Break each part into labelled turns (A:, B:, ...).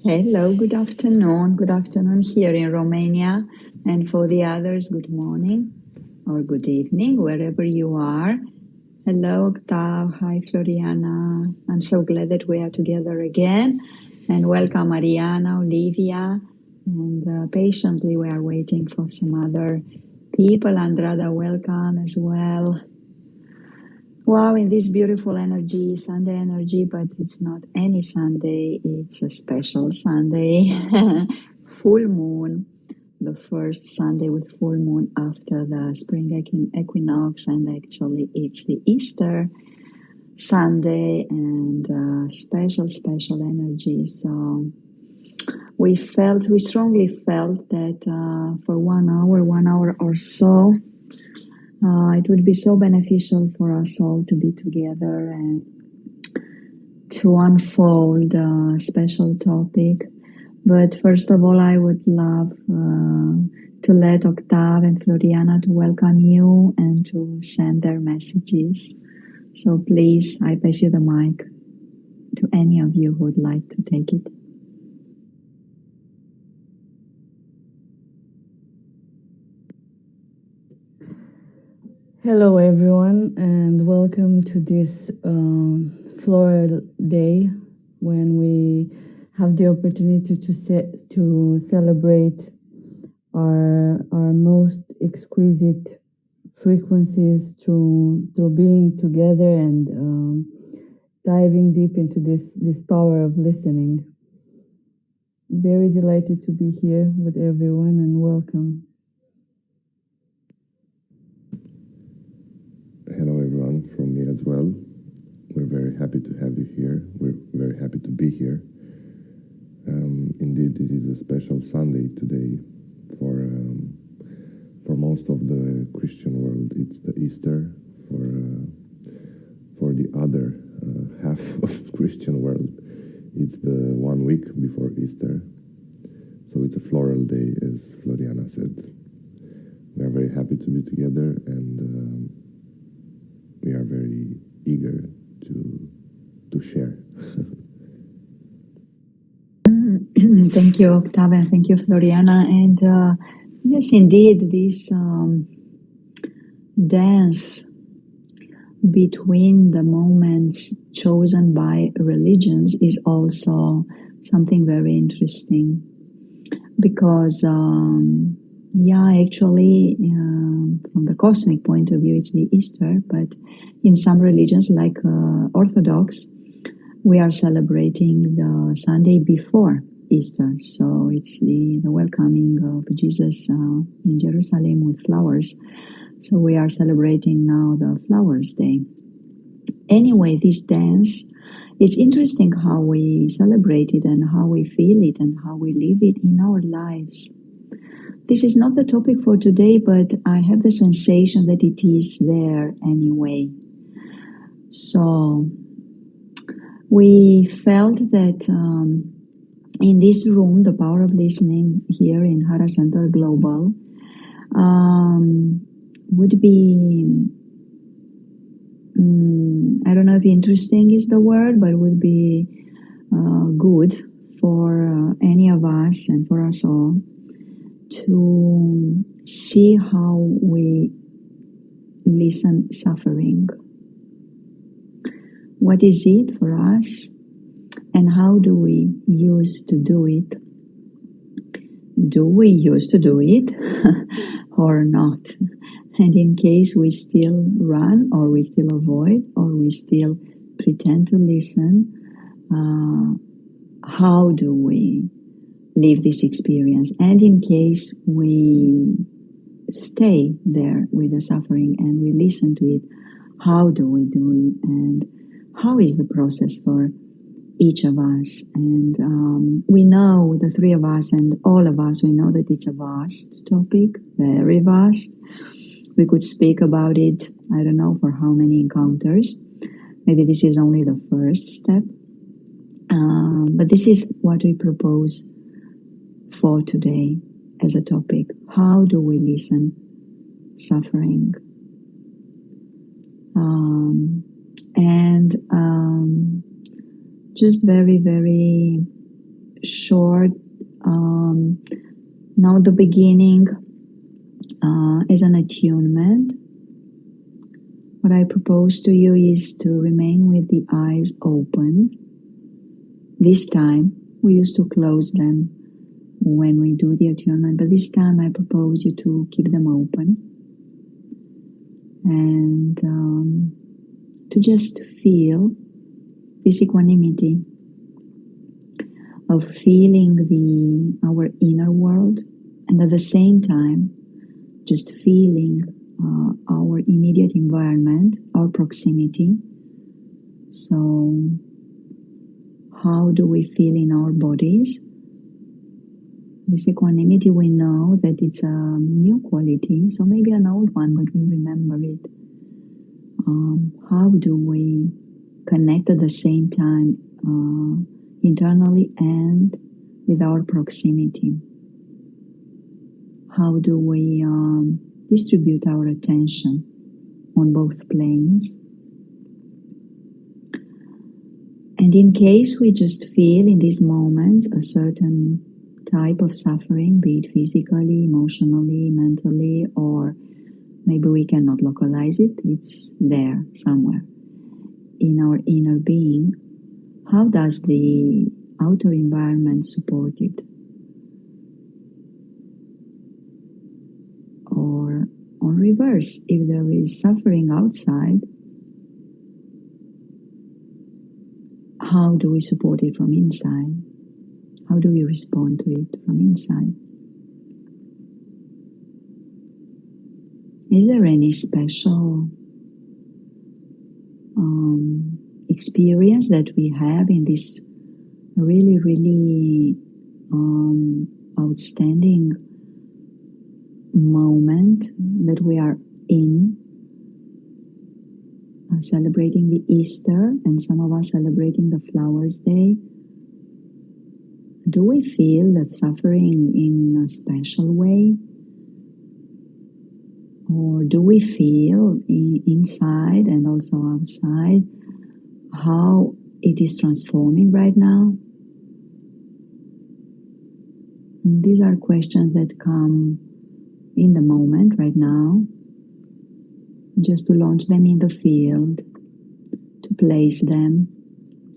A: Hello, good afternoon. Good afternoon here in Romania. And for the others, good morning or good evening, wherever you are. Hello, Octav. Hi, Floriana. I'm so glad that we are together again. And welcome, Mariana, Olivia. And patiently, we are waiting for some other people. Andrada, welcome as well. Wow, in this beautiful energy, Sunday energy, but it's not any Sunday, it's a special Sunday. Full moon, the first Sunday with full moon after the spring equinox, and actually it's the Easter Sunday and special energy. So we strongly felt that for 1 hour or so, it would be so beneficial for us all to be together and to unfold a special topic. But first of all, I would love to let Octav and Floriana to welcome you and to send their messages. So please, I pass you the mic to any of you who would like to take it.
B: Hello everyone, and welcome to this floral day when we have the opportunity to celebrate our most exquisite frequencies through being together and diving deep into this power of listening. Very delighted to be here with everyone, and welcome.
C: Hello everyone from me as well. We're very happy to have you here. We're very happy to be here. Indeed, it is a special Sunday today for most of the Christian world. It's the Easter. For the other half of Christian world, it's the 1 week before Easter. So it's a floral day, as Floriana said. We are very happy to be together, and we are very eager to share.
A: Thank you, Octav, and thank you, Floriana. And yes, indeed, this dance between the moments chosen by religions is also something very interesting, because actually, from the cosmic point of view, it's the Easter, but in some religions, like Orthodox, we are celebrating the Sunday before Easter. So it's the welcoming of Jesus in Jerusalem with flowers. So we are celebrating now the Flowers Day. Anyway, this dance, it's interesting how we celebrate it and how we feel it and how we live it in our lives. This is not the topic for today, but I have the sensation that it is there anyway. So we felt that in this room, the power of listening here in Hara Center Global would be, I don't know if interesting is the word, but would be good for any of us and for us all to see how we listen suffering. What is it for us, and how do we use to do it? Do we use to do it or not? And in case we still run, or we still avoid, or we still pretend to listen, how do we live this experience? And in case we stay there with the suffering and we listen to it, how do we do it? And how is the process for each of us? And we know, the three of us and all of us, we know that it's a vast topic, very vast. We could speak about it, I don't know for how many encounters. Maybe this is only the first step. But this is what we propose for today as a topic. How do we listen suffering? just very, very short. Now the beginning is an attunement. What I propose to you is to remain with the eyes open. This time, we used to close them when we do the attunement, but this time I propose you to keep them open and to just feel this equanimity of feeling our inner world, and at the same time just feeling our immediate environment, our proximity. So how do we feel in our bodies? This equanimity, we know that it's a new quality, so maybe an old one, but we remember it. How do we connect at the same time internally and with our proximity? How do we distribute our attention on both planes? And in case we just feel in these moments a certain type of suffering, be it physically, emotionally, mentally, or maybe we cannot localize it, it's there somewhere in our inner being, how does the outer environment support it? Or on reverse, if there is suffering outside, how do we support it from inside? How do we respond to it from inside? Is there any special experience that we have in this really, really outstanding moment that we are in, celebrating the Easter, and some of us celebrating the Flowers Day? Do we feel that suffering in a special way? Or do we feel inside and also outside how it is transforming right now? And these are questions that come in the moment right now, just to launch them in the field, to place them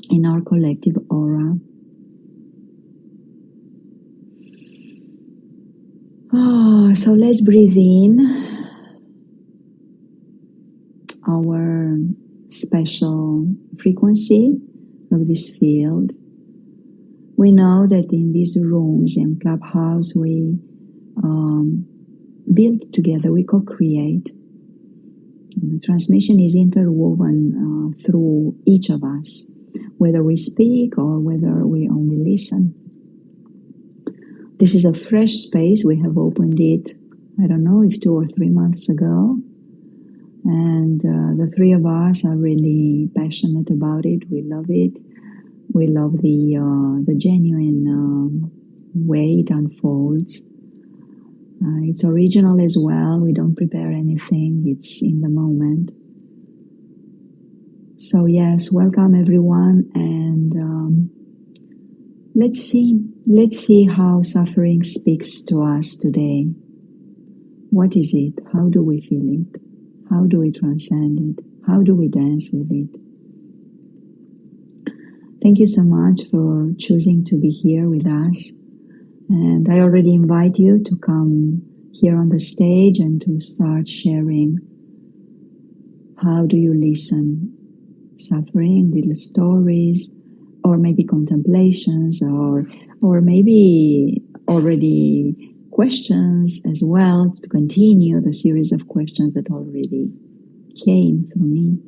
A: in our collective aura. So let's breathe in our special frequency of this field. We know that in these rooms in Clubhouse we build together, we co-create. The transmission is interwoven through each of us, whether we speak or whether we only listen. This is a fresh space. We have opened it, I don't know if 2 or 3 months ago. And the three of us are really passionate about it. We love it. We love the genuine way it unfolds. It's original as well. We don't prepare anything. It's in the moment. So yes, welcome everyone, and let's see how suffering speaks to us today. What is it? How do we feel it? How do we transcend it? How do we dance with it? Thank you so much for choosing to be here with us. And I already invite you to come here on the stage and to start sharing. How do you listen? Suffering, little stories, or maybe contemplations, or maybe already questions as well, to continue the series of questions that already came through me.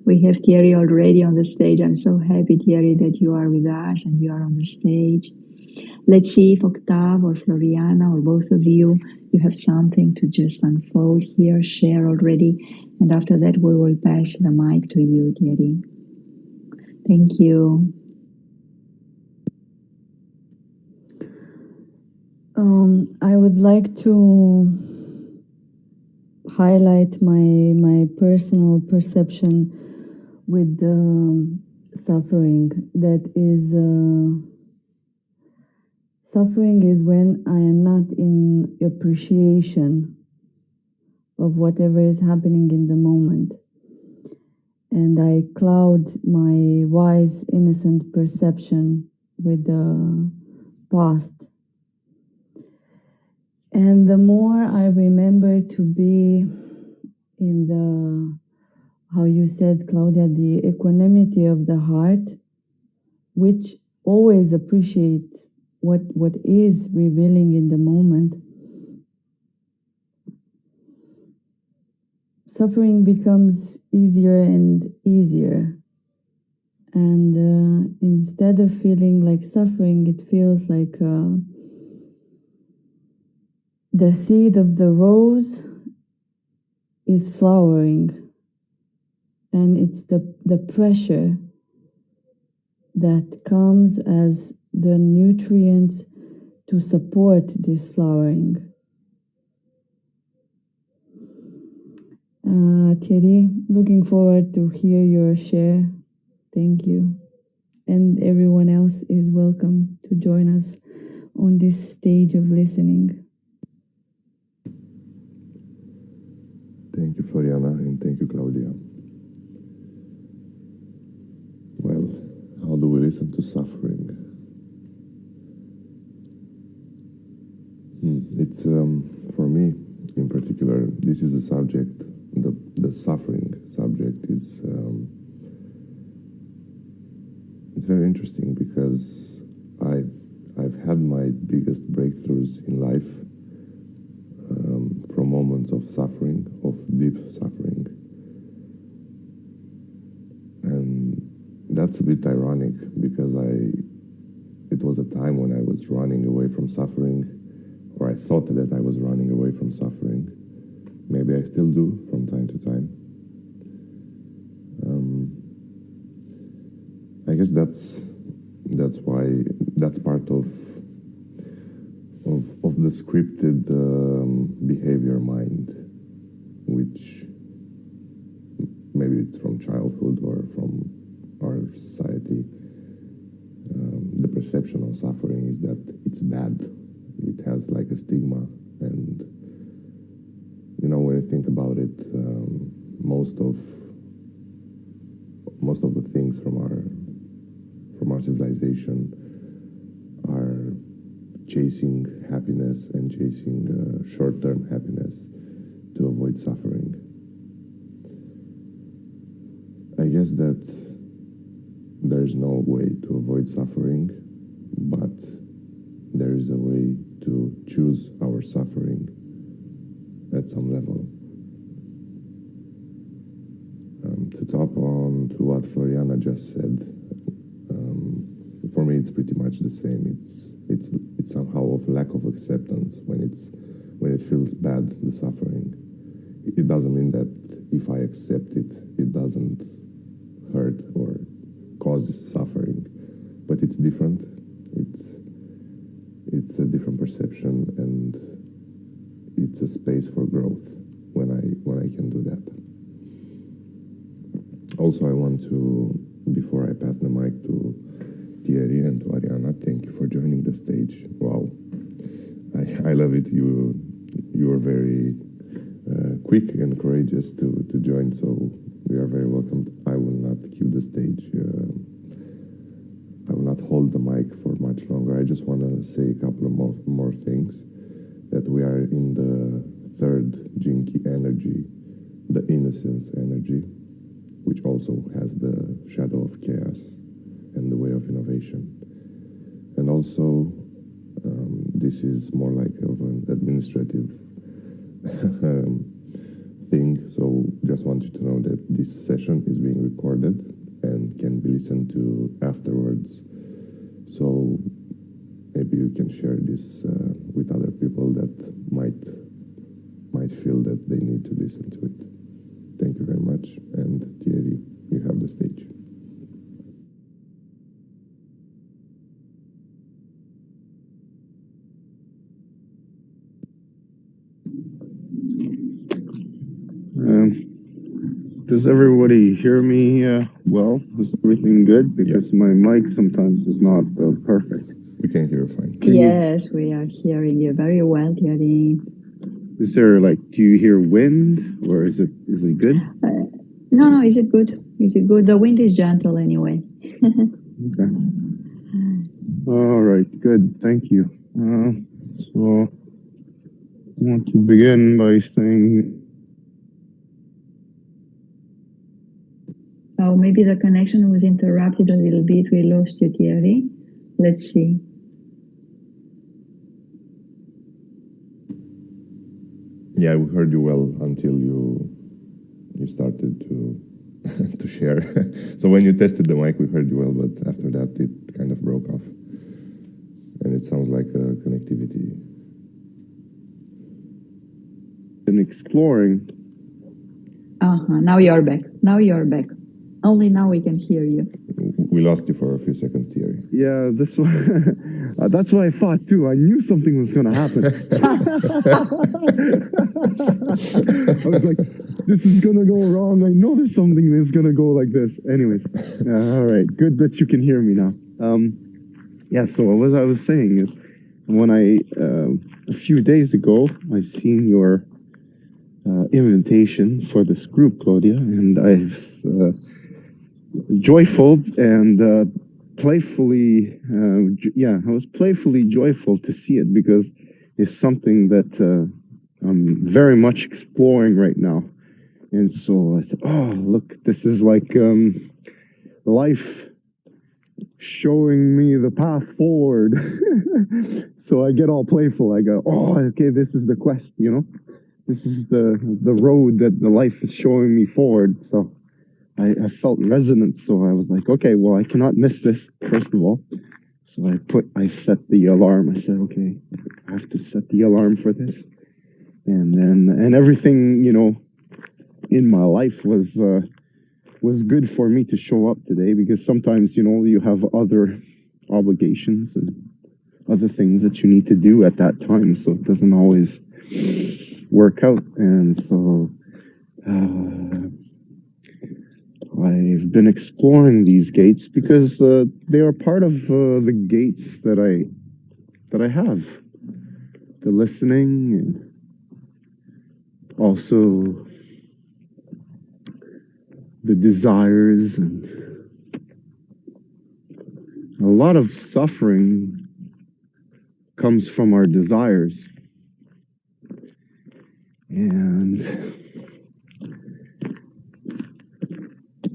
A: We have Thierry already on the stage. I'm so happy, Thierry, that you are with us and you are on the stage. Let's see if Octav or Floriana or both of you have something to just unfold here, share already. And after that, we will pass the mic to you, Thierry. Thank you.
B: I would like to highlight my personal perception with suffering. That is, suffering is when I am not in appreciation of whatever is happening in the moment. And I cloud my wise, innocent perception with the past. And the more I remember to be in the, how you said, Claudia, the equanimity of the heart, which always appreciates what is revealing in the moment, suffering becomes easier and easier. And instead of feeling like suffering, it feels like the seed of the rose is flowering. And it's the pressure that comes as the nutrients to support this flowering. Thierry, looking forward to hear your share. Thank you. And everyone else is welcome to join us on this stage of listening.
C: Thank you, Floriana, and thank you, Claudia. Well, how do we listen to suffering? It's, for me, in particular, this is a subject, the suffering subject is, it's very interesting because I've had my biggest breakthroughs in life from moments of suffering, of deep suffering. And that's a bit ironic because it was a time when I was running away from suffering, or I thought that I was running away from suffering. Maybe I still do from time to time. I guess that's why that's part of the scripted behavior mind, which maybe it's from childhood or from our society. The perception of suffering is that it's bad. It has like a stigma, and when you think about it, most of the things from our civilization are chasing happiness and chasing short-term happiness to avoid suffering. I guess that there's no way to avoid suffering, but there is a way to choose our suffering at some level. To top on to what Floriana just said, for me it's pretty much the same. It's somehow of lack of acceptance when it feels bad, the suffering. It doesn't mean that if I accept it, it doesn't hurt or cause suffering, but it's different. It's a different perception, and it's a space for growth when I can do that. Also, I want to, before I pass the mic to Thierry and to Ariana, thank you for joining the stage. Wow, I love it. You are very quick and courageous to join, so you are very welcome. I will not cue the stage. I will not hold the mic for much longer. I just want to say a couple of more things. That we are in the third Jinki energy, the innocence energy, which also has the shadow of chaos and the way of innovation. And also, this is more like of an administrative thing, so just want you to know that this session is being recorded and can be listened to afterwards. So maybe you can share this with other people that might feel that they need to listen to it. Thank you very much, and Thierry, you have the stage.
D: Does everybody hear me well? Is everything good? Because my mic sometimes is not perfect.
C: We can hear you fine.
A: Yes, we are hearing you very well, Thierry.
D: Is there do you hear wind, or is it good?
A: No, is it good? Is it good? The wind is gentle anyway.
D: Okay. All right, good. Thank you. So I want to begin by saying,
A: Oh, maybe the connection was interrupted a little bit. We lost you, Thierry. Let's see.
C: Yeah, we heard you well until you started to to share. So when you tested the mic, we heard you well, but after that, it kind of broke off, and it sounds like a connectivity.
D: in exploring.
A: Now you're back. Now you're back. Only now we can hear you.
C: We lost you for a few seconds, Thierry.
D: Yeah, this one. That's what I thought too. I knew something was going to happen. I was like, this is going to go wrong. I know there's something that's going to go like this. Anyways, all right. Good that you can hear me now. Yeah, so what I was saying is, when a few days ago, I seen your invitation for this group, Claudia, and I was joyful and playfully, I was playfully joyful to see it, because it's something that I'm very much exploring right now. And so I said, oh, look, this is like life showing me the path forward. So I get all playful. I go, oh, okay, this is the quest, This is the road that the life is showing me forward. So I felt resonance. So I was like, okay, well, I cannot miss this, first of all. So I set the alarm. I said, okay, I have to set the alarm for this. And everything, in my life was good for me to show up today, because sometimes, you have other obligations and other things that you need to do at that time. So it doesn't always work out. And so I've been exploring these gates, because they are part of the gates that I have. The listening, and also the desires, and a lot of suffering comes from our desires. And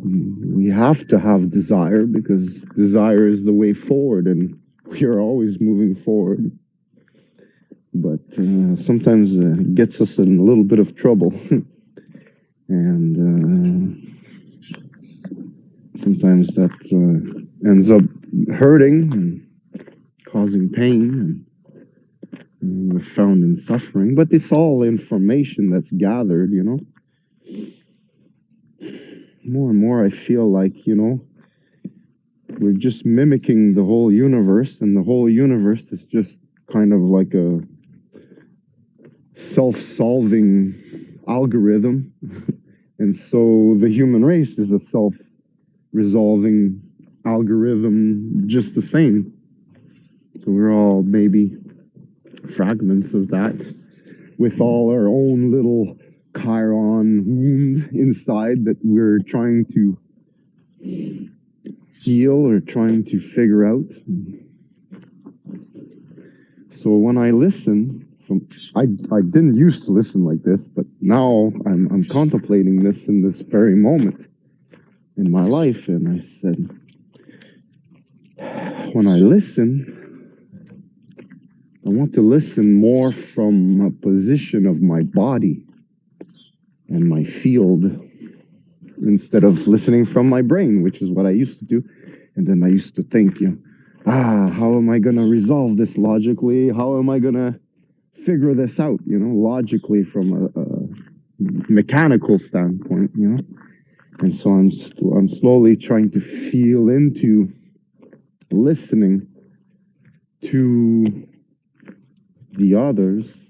D: we have to have desire, because desire is the way forward, and we are always moving forward. But sometimes it gets us in a little bit of trouble. And sometimes that ends up hurting and causing pain, and we're found in suffering. But it's all information that's gathered, More and more I feel like, we're just mimicking the whole universe, and the whole universe is just kind of like a self-solving algorithm. And so the human race is a self-resolving algorithm just the same. So we're all maybe fragments of that, with all our own little Chiron wound inside that we're trying to heal or trying to figure out. So when I listen, I didn't used to listen like this, but now I'm contemplating this in this very moment in my life. And I said, when I listen, I want to listen more from a position of my body and my field, instead of listening from my brain, which is what I used to do. And then I used to think, how am I going to resolve this logically? How am I going to figure this out, logically, from a mechanical standpoint, And so I'm slowly trying to feel into listening to the others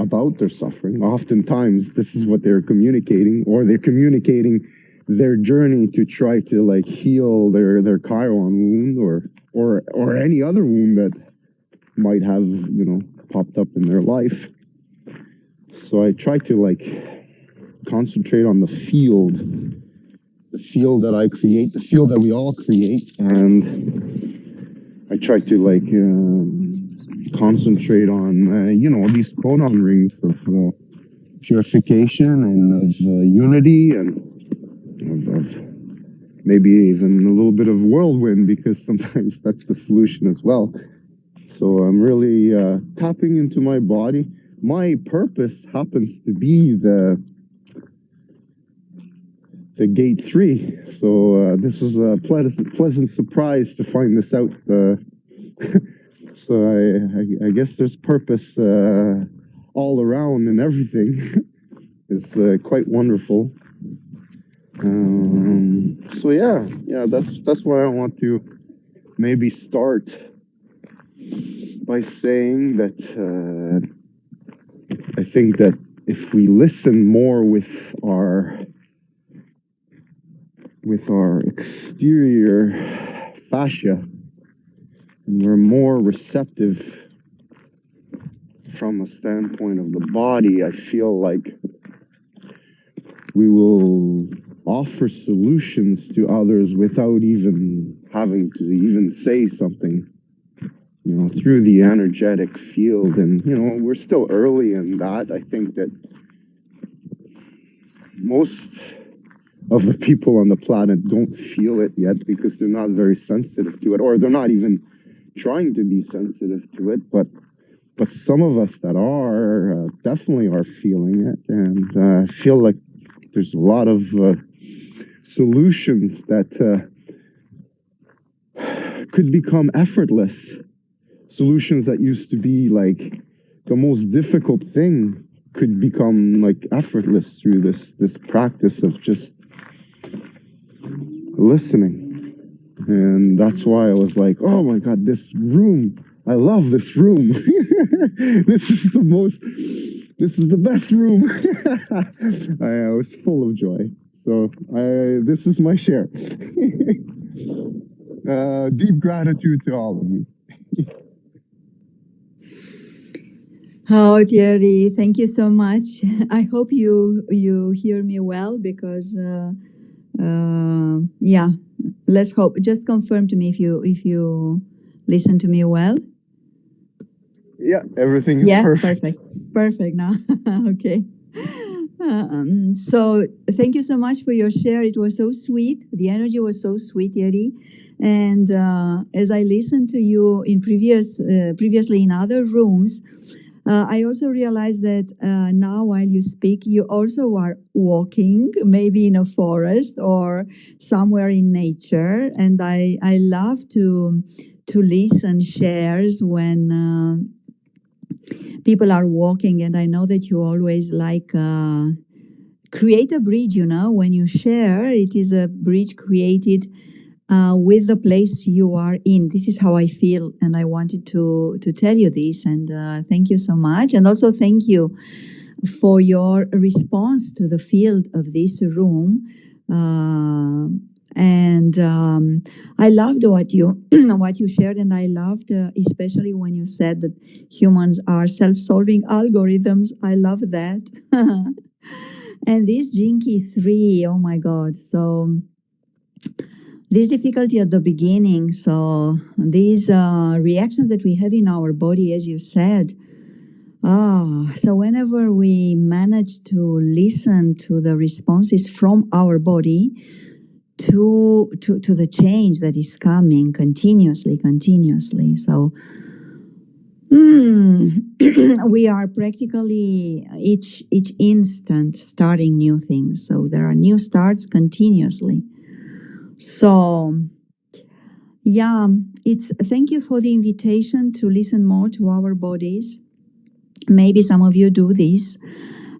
D: about their suffering. Oftentimes, this is what they're communicating, or they're communicating their journey to try to like heal their Chiron wound or any other wound that might have, you know, popped up in their life. So I try to like concentrate on the field that I create, the field that we all create, and I try to like concentrate on you know, these codon rings of purification and of unity and of maybe even a little bit of whirlwind, because sometimes that's the solution as well. So I'm really tapping into my body. My purpose happens to be the gate 3. So this was a pleasant surprise to find this out. So I guess there's purpose all around and everything. It's quite wonderful. So yeah, that's why I want to maybe start by saying that I think that if we listen more with our exterior fascia, and we're more receptive from a standpoint of the body, I feel like we will offer solutions to others without even having to even say something, you know, through the energetic field. And, you know, we're still early in that. I think that most of the people on the planet don't feel it yet because they're not very sensitive to it, or they're not even trying to be sensitive to it. But some of us that are definitely are feeling it, and I feel like there's a lot of solutions that could become effortless. Solutions that used to be like the most difficult thing could become like effortless through this practice of just listening. And that's why I was like, oh my God, this room, I love this room. This is the best room. I was full of joy. So this is my share. Deep gratitude to all of you.
A: Oh, Thierry, thank you so much. I hope you hear me well, because yeah, let's hope. Just confirm to me if you listen to me well.
D: Yeah, everything is perfect.
A: Perfect now. Okay. So thank you so much for your share. It was so sweet. The energy was so sweet, Thierry. And as I listened to you in previously in other rooms, I also realized that now while you speak, you also are walking, maybe in a forest or somewhere in nature. And I love to listen shares when people are walking. And I know that you always like create a bridge, you know, when you share, it is a bridge created with the place you are in. This is how I feel, and I wanted to tell you this. And thank you so much, and also thank you for your response to the field of this room. And I loved what you what you shared, and I loved especially when you said that humans are self-solving algorithms. I love that. And this Jinky 3, oh my God! So this difficulty at the beginning, so these reactions that we have in our body, as you said. So whenever we manage to listen to the responses from our body to the change that is coming continuously. So we are practically each instant starting new things. So there are new starts continuously. So yeah, thank you for the invitation to listen more to our bodies. Maybe some of you do this,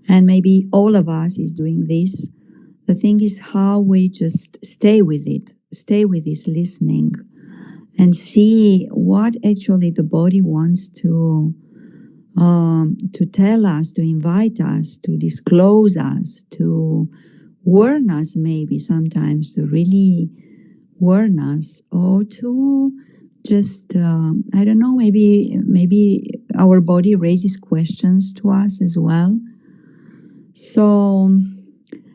A: and maybe all of us is doing this. The thing is how we just stay with it, stay with this listening, and see what actually the body wants to to tell us, to invite us, to disclose us, to warn us, maybe sometimes to really warn us, or to just I don't know, maybe our body raises questions to us as well. So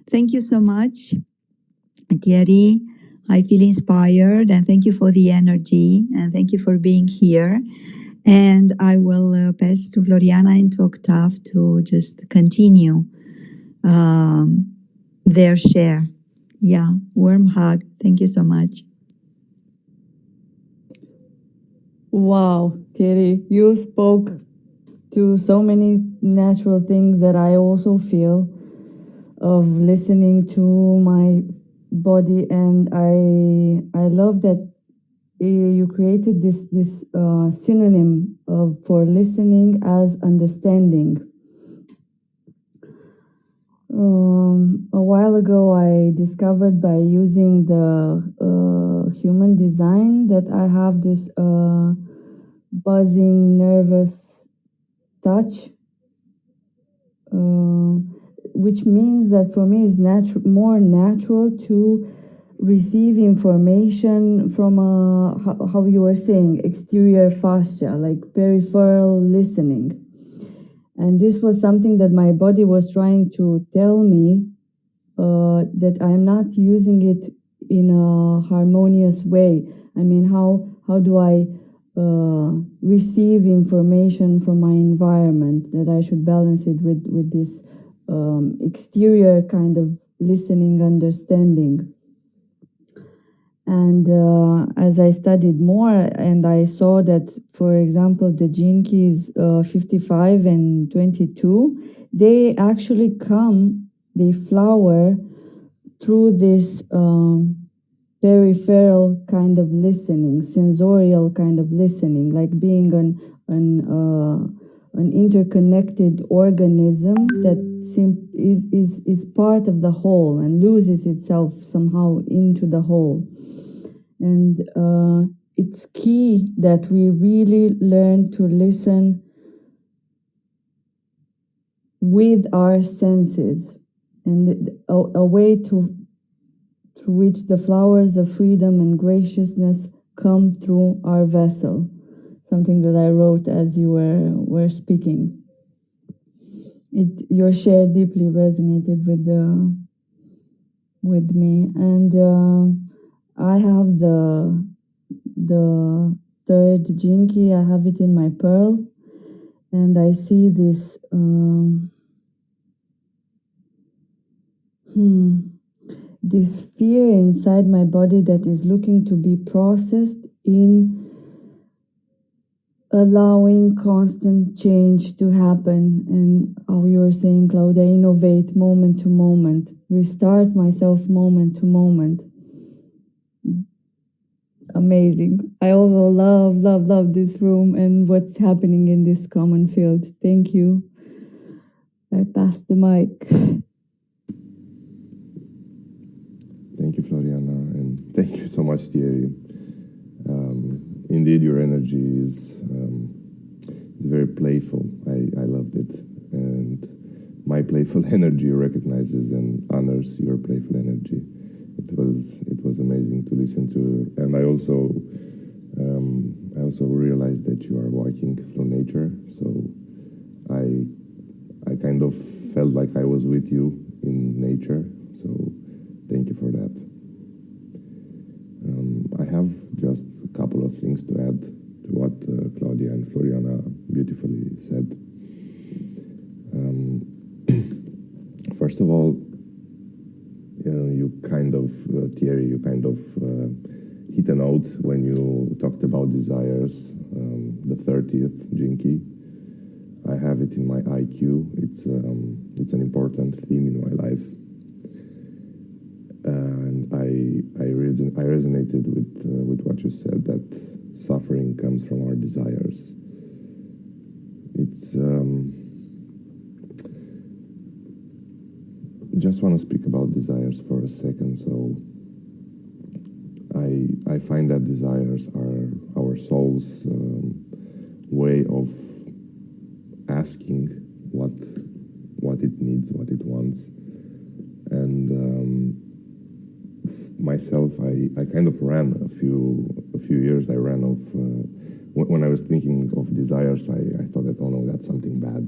A: thank you so much, Thierry. I feel inspired, and thank you for the energy, and thank you for being here. And I will pass to Floriana and to Octav to just continue their share. Yeah, warm hug. Thank you so much.
B: Wow, Thierry, you spoke to so many natural things that I also feel of listening to my body, and I love that you created this synonym for listening as understanding. A while ago, I discovered by using the human design that I have this buzzing, nervous touch, which means that for me it's more natural to receive information from how you were saying, exterior fascia, like peripheral listening. And this was something that my body was trying to tell me, that I'm not using it in a harmonious way. I mean, how do I receive information from my environment, that I should balance it with this exterior kind of listening, understanding. And as I studied more, and I saw that, for example, the gene keys 55 and 22, they actually they flower through this peripheral kind of listening, sensorial kind of listening, like being an interconnected organism that is part of the whole and loses itself somehow into the whole. And it's key that we really learn to listen with our senses, and a way through which the flowers of freedom and graciousness come through our vessel. Something that I wrote as you were speaking. Your share deeply resonated with me, and I have the third gene key. I have it in my pearl, and I see this this fear inside my body that is looking to be processed in allowing constant change to happen. And how you were saying, Claudia, innovate moment to moment, restart myself moment to moment. Amazing. I also love this room and what's happening in this common field. Thank you. I pass the mic.
C: Thank you, Floriana, and thank you so much, Thierry. Indeed, your energy is very playful. I loved it, and my playful energy recognizes and honors your playful energy. It was amazing to listen to, and I also realized that you are walking through nature. So I kind of felt like I was with you in nature. So thank you for that. I have just a couple of things to add to what Claudia and Floriana beautifully said. First of all, you kind of, Thierry, you kind of hit a note when you talked about desires, the 30th gene key. I have it in my IQ. It's an important theme in my life. And I resonated with what you said, that suffering comes from our desires. It's just want to speak about desires for a second. So I find that desires are our soul's way of asking what it needs, what it wants. And myself, I kind of ran a few years. I ran off when I was thinking of desires. I thought that, oh no, that's something bad.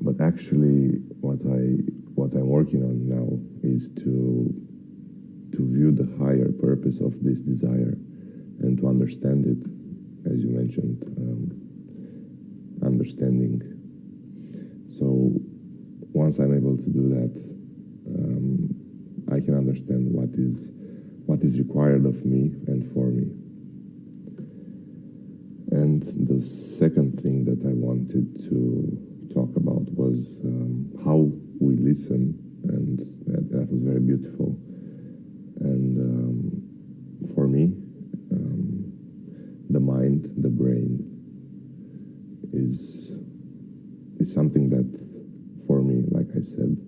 C: But actually, what I'm working on now is to view the higher purpose of this desire and to understand it, as you mentioned, understanding. So once I'm able to do that, I can understand what is required of me and for me. And the second thing that I wanted to talk about was how we listen, and that was very beautiful. And for me, the mind, the brain, is something that, for me, like I said,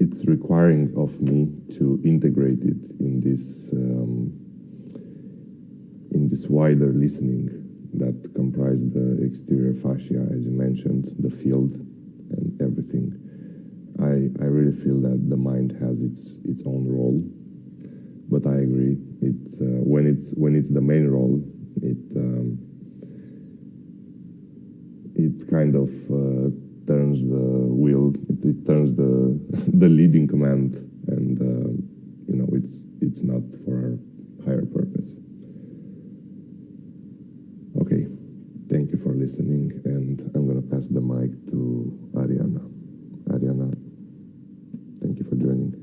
C: it's requiring of me to integrate it in this wider listening that comprised the exterior fascia, as you mentioned, the field and everything. I really feel that the mind has its own role, but I agree. It's when it's the main role, it kind of turns the wheel. It turns the leading command, and it's not for our higher purpose. Okay, thank you for listening, and I'm going to pass the mic to Ariana. Ariana, thank you for joining.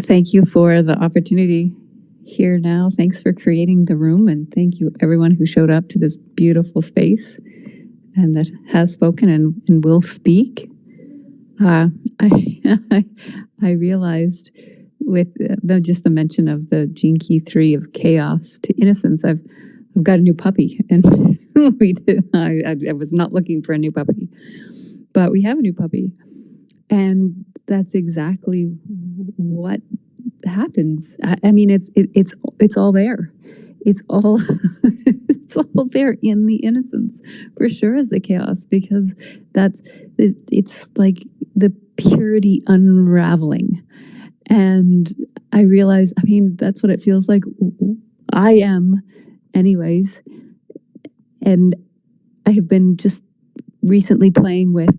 E: Thank you for the opportunity here now. Thanks for creating the room, and thank you everyone who showed up to this beautiful space and that has spoken and will speak. I realized with just the mention of the gene key 3 of chaos to innocence, I've got a new puppy, and I was not looking for a new puppy, but we have a new puppy, and that's exactly what happens. I mean, it's all there. It's all it's all there in the innocence, for sure, as the chaos, because it's like the purity unraveling. And I realize, I mean, that's what it feels like. I am, anyways. And I have been just recently playing with,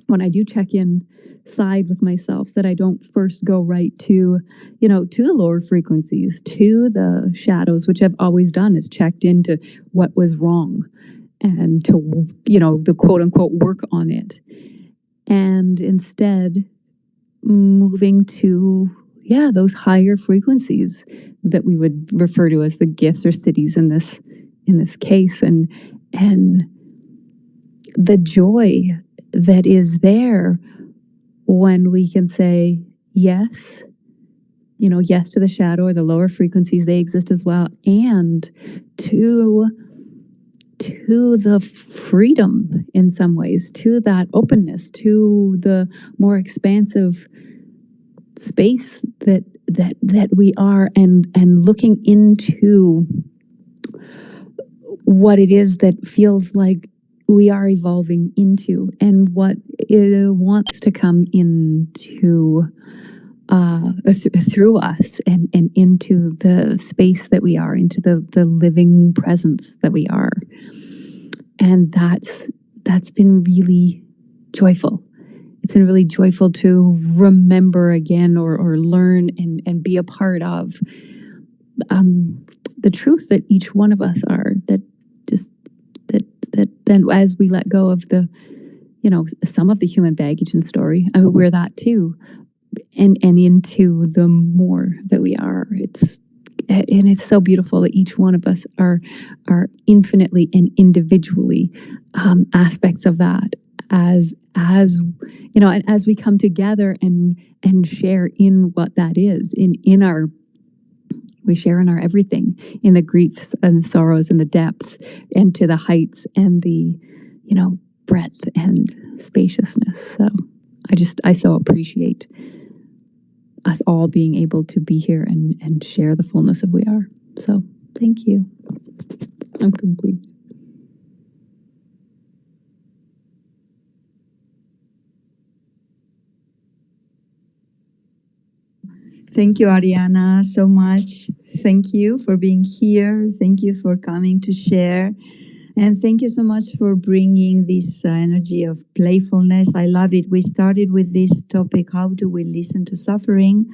E: when I do check in side with myself, that I don't first go right to the lower frequencies, to the shadows, which I've always done, is checked into what was wrong and to, the quote unquote work on it. And instead moving to, those higher frequencies that we would refer to as the gifts or cities in this case. And the joy that is there when we can say yes, yes to the shadow or the lower frequencies, they exist as well, and to the freedom in some ways, to that openness, to the more expansive space that we are, and looking into what it is that feels like we are evolving into, and what it wants to come into through us and into the space that we are, into the living presence that we are. And that's been really joyful. It's been really joyful to remember again, or learn and be a part of the truth that each one of us are, that then as we let go of the, some of the human baggage and story, we're that too, and into the more that we are. It's so beautiful that each one of us are infinitely and individually aspects of that, as and as we come together and share in what that is, we share in our everything, in the griefs and the sorrows and the depths, and to the heights and the, breadth and spaciousness. So I so appreciate us all being able to be here and share the fullness of we are. So Thank you. I'm complete.
A: Thank you, Ariana, so much. Thank you for being here. Thank you for coming to share. And thank you so much for bringing this energy of playfulness. I love it. We started with this topic, how do we listen to suffering?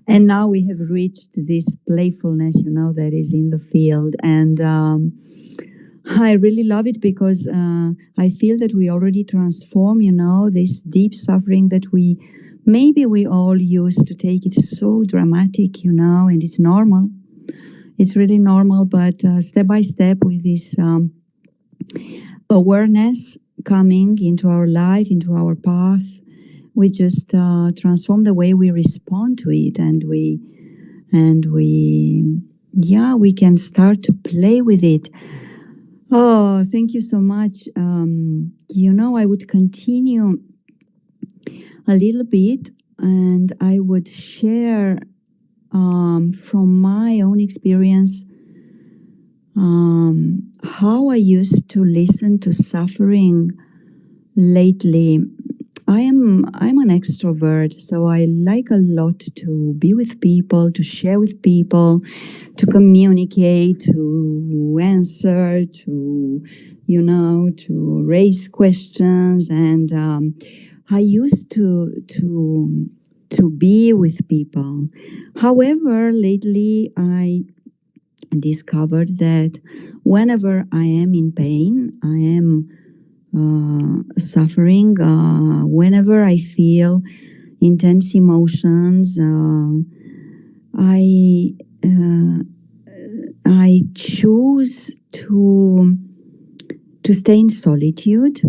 A: And now we have reached this playfulness, that is in the field. And I really love it because I feel that we already transform, this deep suffering that maybe we all used to take it so dramatic, and it's normal. It's really normal, but step by step with this awareness coming into our life, into our path, we just transform the way we respond to it, and we can start to play with it. Oh, thank you so much. I would continue a little bit, and I would share from my own experience how I used to listen to suffering lately. I'm an extrovert, so I like a lot to be with people, to share with people, to communicate, to answer, to raise questions, and I used to be with people. However, lately I discovered that whenever I am in pain, I am suffering, whenever I feel intense emotions, I choose to stay in solitude,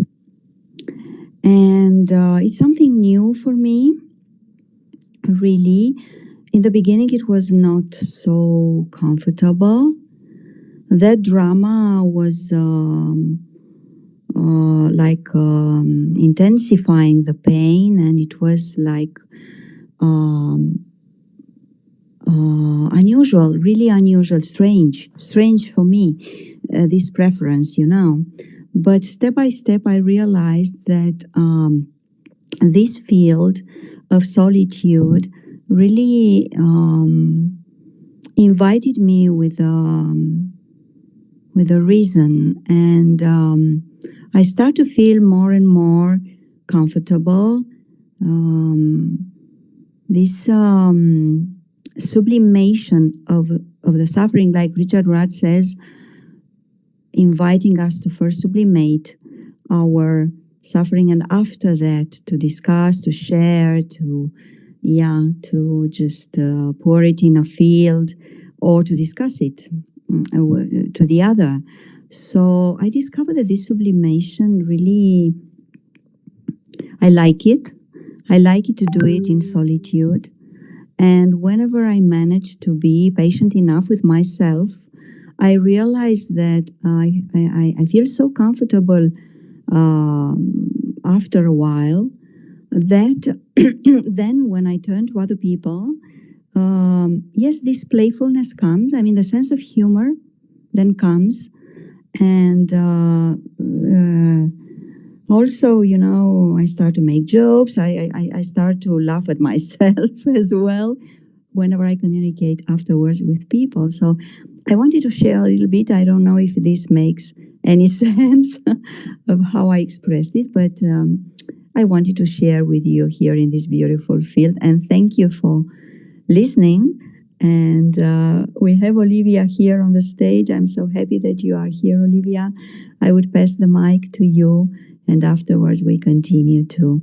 A: and it's something new for me. Really, in the beginning, it was not so comfortable. That drama was intensifying the pain, and it was like unusual, really unusual, strange for me, this preference, But step by step, I realized that this field of solitude really invited me with a reason, and I start to feel more and more comfortable. This sublimation of the suffering, like Richard Rudd says, inviting us to first sublimate our suffering, and after that to discuss, to share, to just pour it in a field, or to discuss it to the other. So I discovered that this sublimation really, I like it. I like it to do it in solitude. And whenever I manage to be patient enough with myself, I realize that I feel so comfortable after a while that then when I turn to other people, yes, this playfulness comes. I mean, the sense of humor then comes. And also, I start to make jokes. I start to laugh at myself as well whenever I communicate afterwards with people. So I wanted to share a little bit. I don't know if this makes any sense of how I expressed it, but I wanted to share with you here in this beautiful field. And thank you for listening. And we have Olivia here on the stage. I'm so happy that you are here, Olivia. I would pass the mic to you, and afterwards we continue to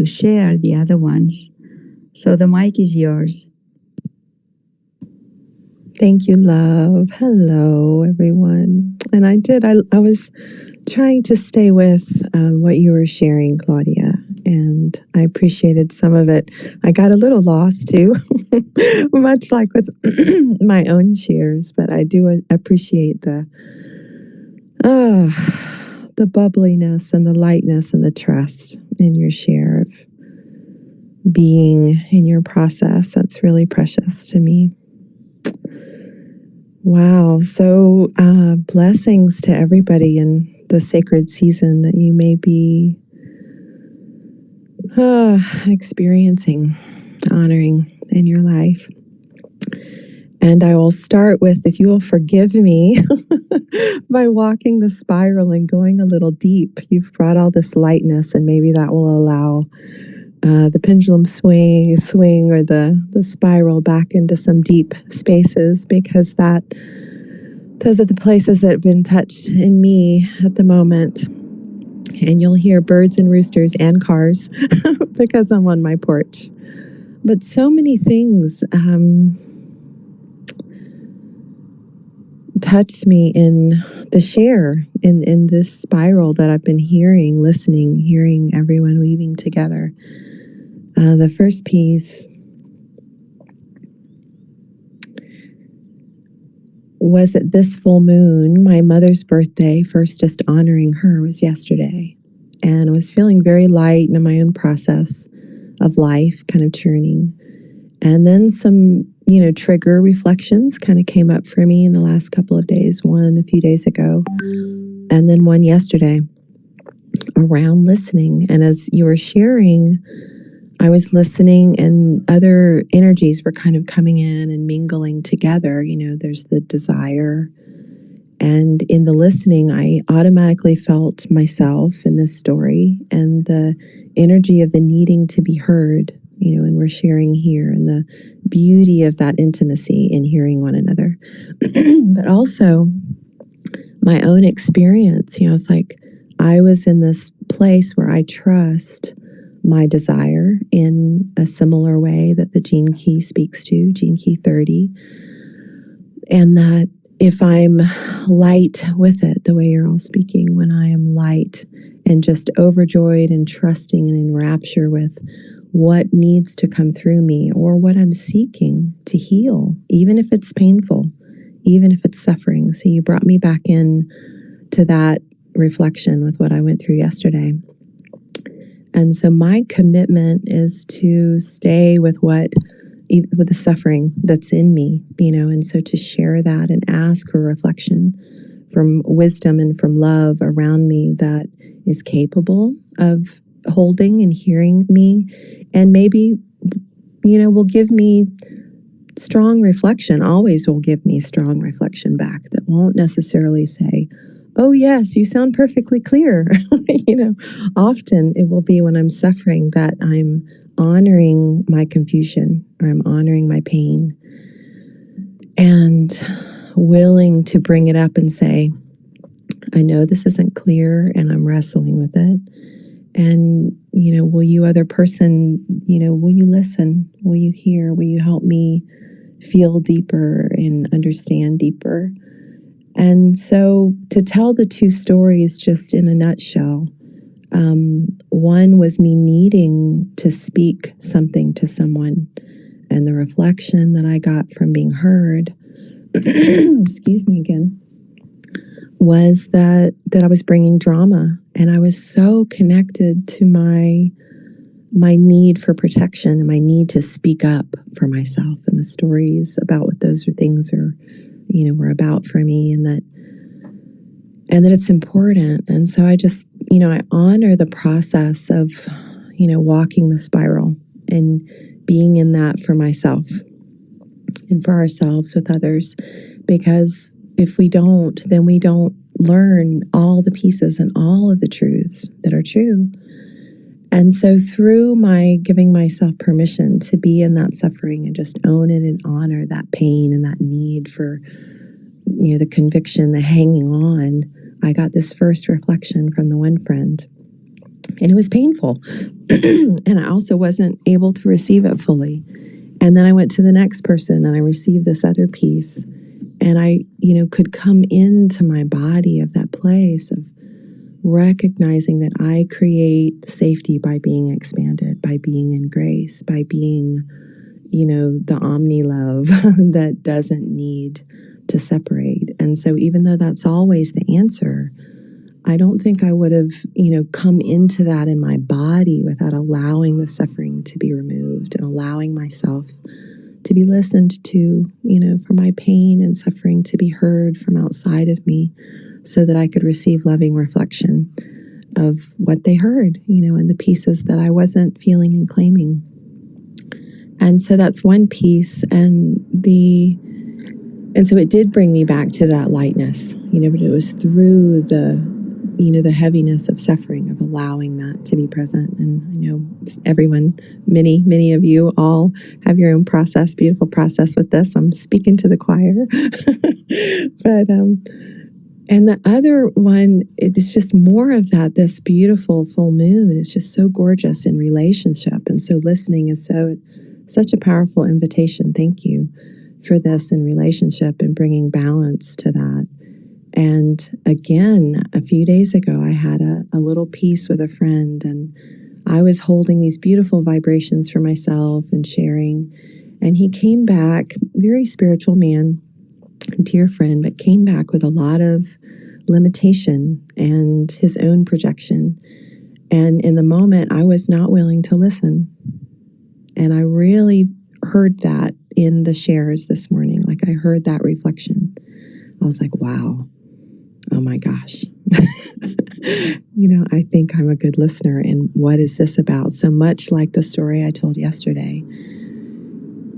A: share the other ones. So the mic is yours.
F: Thank you, love. Hello, everyone. And I was trying to stay with what you were sharing, Claudia, and I appreciated some of it. I got a little lost too, much like with my own shares, but I do appreciate the bubbliness and the lightness and the trust in your share of being in your process. That's really precious to me. Wow. So, blessings to everybody in the sacred season that you may be experiencing, honoring in your life. And I will start with, if you will forgive me, by walking the spiral and going a little deep. You've brought all this lightness, and maybe that will allow the pendulum swing or the spiral back into some deep spaces, because those are the places that have been touched in me at the moment. And you'll hear birds and roosters and cars because I'm on my porch. But so many things touched me in the share, in this spiral that I've been hearing, listening, hearing everyone weaving together. The first piece was that this full moon, my mother's birthday, first just honoring her, was yesterday. And I was feeling very light in my own process of life, kind of churning. And then some, trigger reflections kind of came up for me in the last couple of days, one a few days ago, and then one yesterday around listening. And as you were sharing, I was listening, and other energies were kind of coming in and mingling together. There's the desire. And in the listening, I automatically felt myself in this story and the energy of the needing to be heard, and we're sharing here, and the beauty of that intimacy in hearing one another. But also my own experience, it's like I was in this place where I trust my desire in a similar way that the gene key speaks to, gene key 30, and that if I'm light with it, the way you're all speaking, when I am light and just overjoyed and trusting and in rapture with what needs to come through me, or what I'm seeking to heal, even if it's painful, even if it's suffering. So you brought me back in to that reflection with what I went through yesterday. And so my commitment is to stay with the suffering that's in me, and so to share that and ask for reflection from wisdom and from love around me that is capable of holding and hearing me, and maybe, will give me strong reflection, always will give me strong reflection back that won't necessarily say, oh yes, you sound perfectly clear. Often it will be when I'm suffering that I'm honoring my confusion, or I'm honoring my pain, and willing to bring it up and say, I know this isn't clear and I'm wrestling with it. And, will you, other person, will you listen? Will you hear? Will you help me feel deeper and understand deeper? And so to tell the two stories just in a nutshell, one was me needing to speak something to someone, and the reflection that I got from being heard, excuse me again, was that I was bringing drama, and I was so connected to my need for protection and my need to speak up for myself, and the stories about what those things were about for me, and that it's important. And so I just, I honor the process of, walking the spiral and being in that for myself and for ourselves with others, because if we don't, then we don't learn all the pieces and all of the truths that are true. And so through my giving myself permission to be in that suffering and just own it and honor that pain and that need for, the conviction, the hanging on, I got this first reflection from the one friend, and it was painful. And I also wasn't able to receive it fully. And then I went to the next person and I received this other piece, and I, could come into my body of that place of recognizing that I create safety by being expanded, by being in grace, by being, the omni love that doesn't need to separate. And so even though that's always the answer, I don't think I would have, come into that in my body without allowing the suffering to be removed and allowing myself to be listened to, for my pain and suffering to be heard from outside of me so that I could receive loving reflection of what they heard, and the pieces that I wasn't feeling and claiming. And so that's one piece. And so it did bring me back to that lightness, but it was through the heaviness of suffering, of allowing that to be present. And I know everyone, many of you all have your own process, beautiful process with this. I'm speaking to the choir. But, and the other one, it's just more of that, this beautiful full moon. It's just so gorgeous in relationship. And so listening is such a powerful invitation. Thank you for this in relationship and bringing balance to that. And again, a few days ago, I had a little piece with a friend, and I was holding these beautiful vibrations for myself and sharing. And he came back, very spiritual man, dear friend, but came back with a lot of limitation and his own projection. And in the moment, I was not willing to listen. And I really heard that in the shares this morning. Like I heard that reflection. I was like, wow. Oh my gosh. I think I'm a good listener. And what is this about? So much like the story I told yesterday.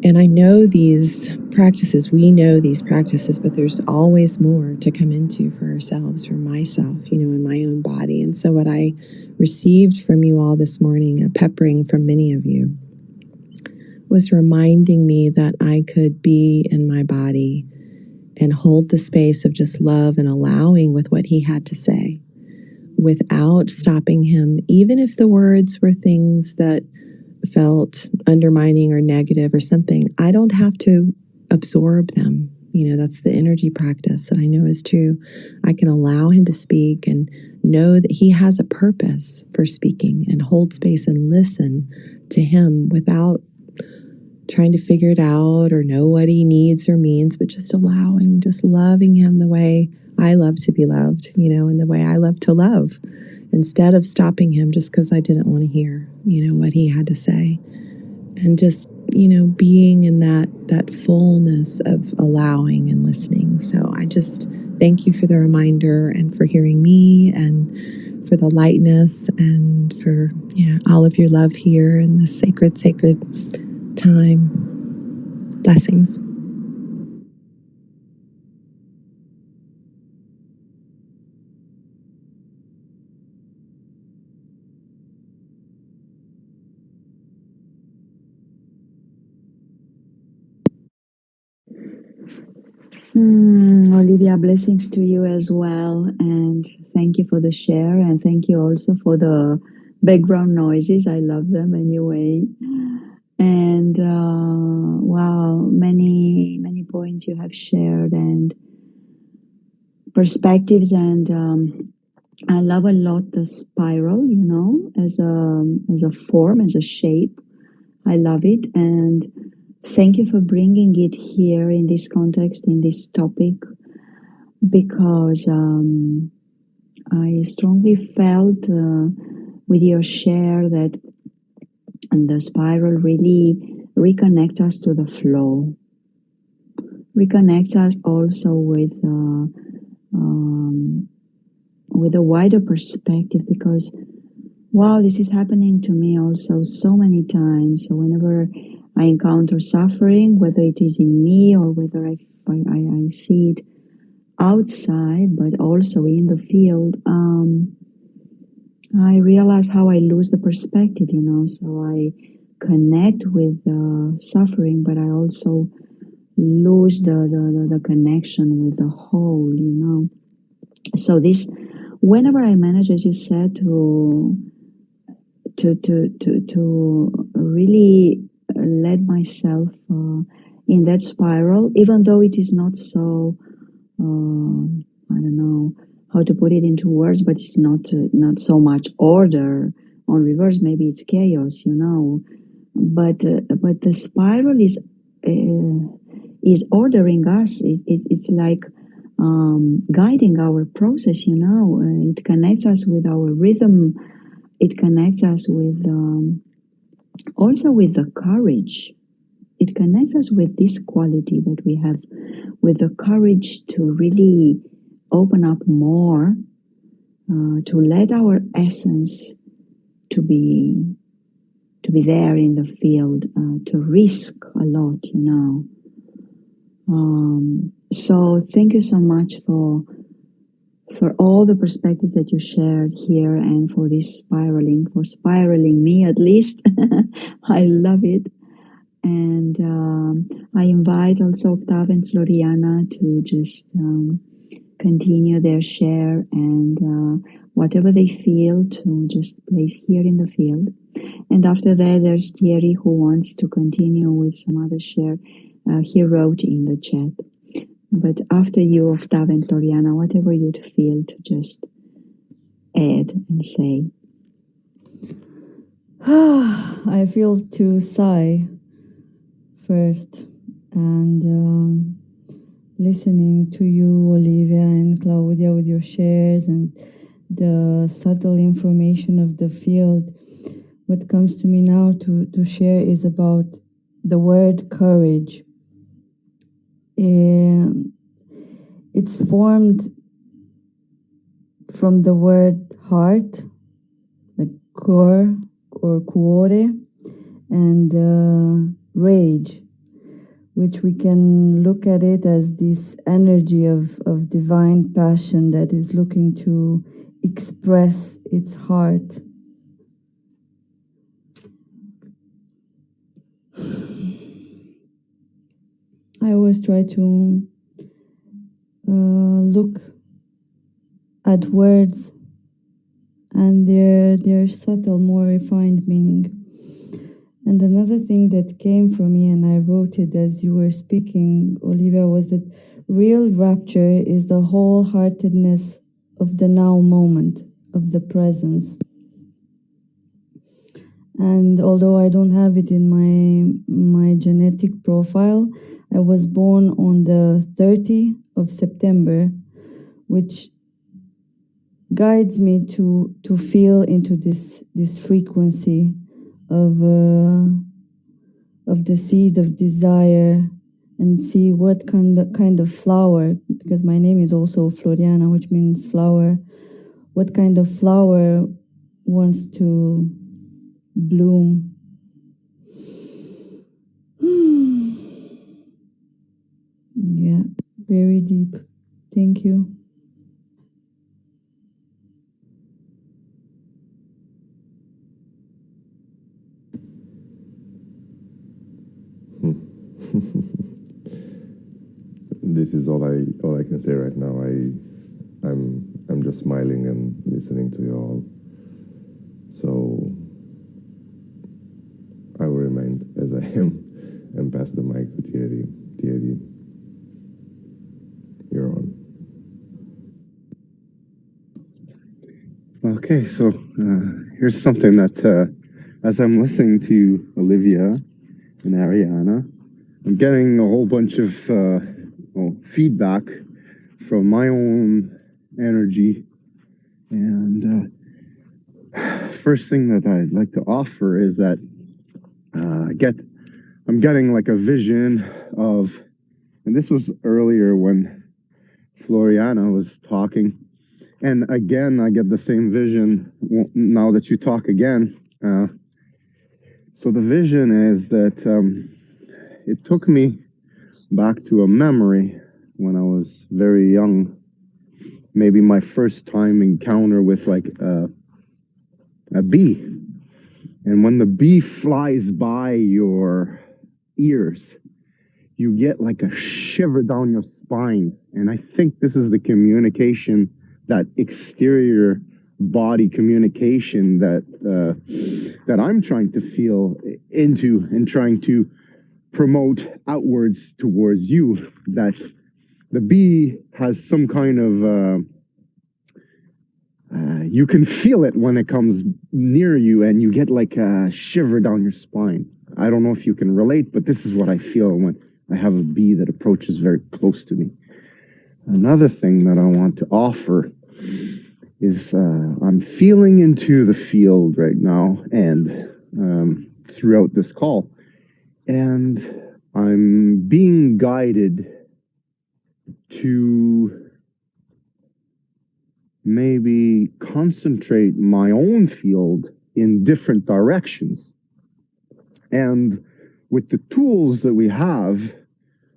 F: And I know these practices, we know these practices, but there's always more to come into for ourselves, for myself, in my own body. And so what I received from you all this morning, a peppering from many of you, was reminding me that I could be in my body and hold the space of just love and allowing with what he had to say without stopping him, even if the words were things that felt undermining or negative or something. I don't have to absorb them. That's the energy practice that I know is true. I can allow him to speak and know that he has a purpose for speaking and hold space and listen to him without trying to figure it out or know what he needs or means, but just allowing, just loving him the way I love to be loved, and the way I love to love, instead of stopping him just because I didn't want to hear, what he had to say. And just, being in that fullness of allowing and listening. So I just thank you for the reminder and for hearing me and for the lightness and for, all of your love here in this sacred time. Blessings.
A: Olivia, blessings to you as well. And thank you for the share. And thank you also for the background noises. I love them anyway. And wow, many points you have shared and perspectives. And I love a lot the spiral, as a form, as a shape. I love it. And thank you for bringing it here in this context, in this topic, because I strongly felt with your share that the spiral really reconnects us to the flow, reconnects us also with a wider perspective, because wow, this is happening to me also so many times. So whenever I encounter suffering, whether it is in me or whether I see it outside, but also in the field, I realize how I lose the perspective, so I connect with the suffering, but I also lose the connection with the whole, So this, whenever I manage, as you said, to really let myself in that spiral, even though it is not so, I don't know how to put it into words, but it's not so much order on reverse. Maybe it's chaos, But the spiral is ordering us. It's like guiding our process. It connects us with our rhythm. It connects us with also with the courage it connects us with this quality that we have, with the courage to really open up more, to let our essence to be there in the field, to risk a lot, you know. So thank you so much for all the perspectives that you shared here, and for this for spiraling me at least. I love it. And I invite also Octav and Floriana to just continue their share, and whatever they feel to just place here in the field. And after that, there's Thierry who wants to continue with some other share. He wrote in the chat. But after you, Octav and Floriana, whatever you'd feel to just add and say.
B: I feel to sigh first, and listening to you, Olivia and Claudia, with your shares and the subtle information of the field. What comes to me now to share is about the word courage. It's formed from the word heart, like cor or cuore, and rage, which we can look at it as this energy of divine passion that is looking to express its heart. I always try to look at words and their subtle, more refined meaning. And another thing that came for me, and I wrote it as you were speaking, Olivia, was that real rapture is the wholeheartedness of the now moment, of the presence. And although I don't have it in my genetic profile, I was born on the 30th of September, which guides me to feel into this frequency of the seed of desire, and see what kind of flower, because my name is also Floriana, which means flower, what kind of flower wants to bloom. Yeah, very deep. Thank you.
C: This is all I can say right now. I'm just smiling and listening to you all. So I will remain as I am and pass the mic to Thierry. Thierry, you're on.
D: Okay, so here's something that as I'm listening to Olivia and Ariana, I'm getting a whole bunch of feedback from my own energy. And first thing that I'd like to offer is that I'm getting like a vision of, and this was earlier when Floriana was talking, and again I get the same vision now that you talk again. So the vision is that it took me back to a memory when I was very young, maybe my first time encounter with like a bee. And when the bee flies by your ears, you get like a shiver down your spine. And I think this is the communication, that exterior body communication that I'm trying to feel into and trying to promote outwards towards you, that the bee has some kind of you can feel it when it comes near you, and you get like a shiver down your spine. I don't know if you can relate, but this is what I feel when I have a bee that approaches very close to me. Another thing that I want to offer is I'm feeling into the field right now and throughout this call. And I'm being guided to maybe concentrate my own field in different directions. And with the tools that we have,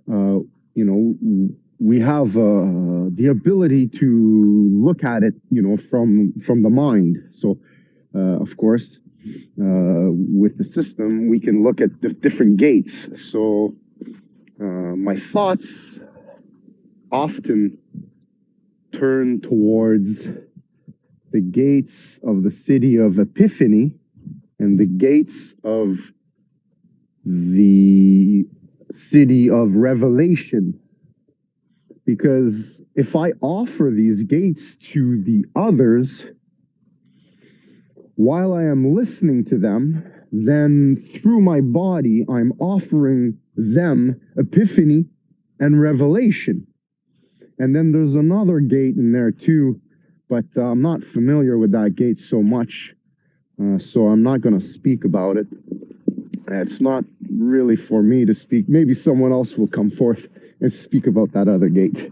D: you know, we have the ability to look at it, you know, from the mind. So, of course, with the system, we can look at the different gates. So, my thoughts often turn towards the gates of the city of Epiphany and the gates of the city of Revelation. Because if I offer these gates to the others, while I am listening to them, then through my body, I'm offering them Epiphany and Revelation. And then there's another gate in there too, but I'm not familiar with that gate so much, so I'm not going to speak about it. It's not really for me to speak. Maybe someone else will come forth and speak about that other gate.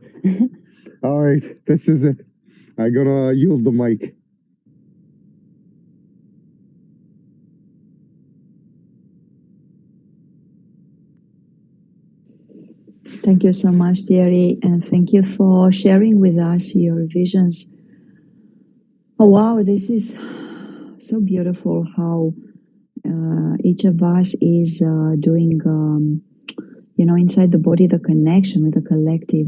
D: All right, this is it. I'm going to yield the mic.
A: Thank you so much, Thierry, and thank you for sharing with us your visions. Oh, wow, this is so beautiful how each of us is doing, you know, inside the body, the connection with the collective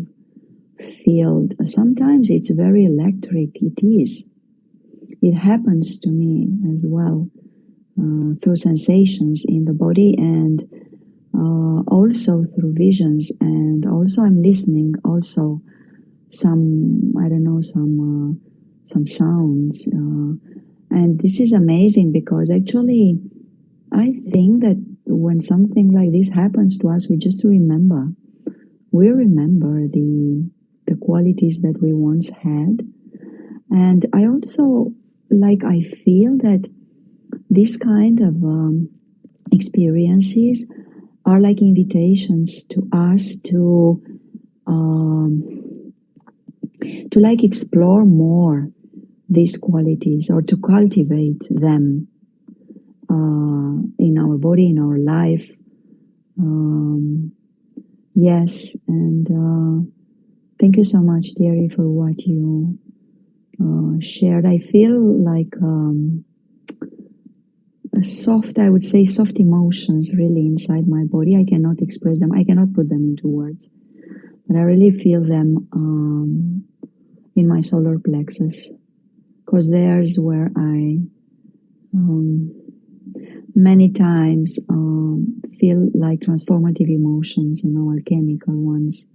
A: field. Sometimes it's very electric. It is. It happens to me as well through sensations in the body and also through visions. And also I'm listening also some, I don't know, some sounds. And this is amazing because actually I think that when something like this happens to us, we just remember. We remember the qualities that we once had. And I also, I feel that this kind of experiences are like invitations to us to explore more these qualities or to cultivate them in our body, in our life. Yes, and thank you so much, Thierry, for what you shared. I feel like a soft, I would say, soft emotions really inside my body. I cannot express them. I cannot put them into words, but I really feel them in my solar plexus, because there's where I many times feel like transformative emotions, you know, alchemical ones.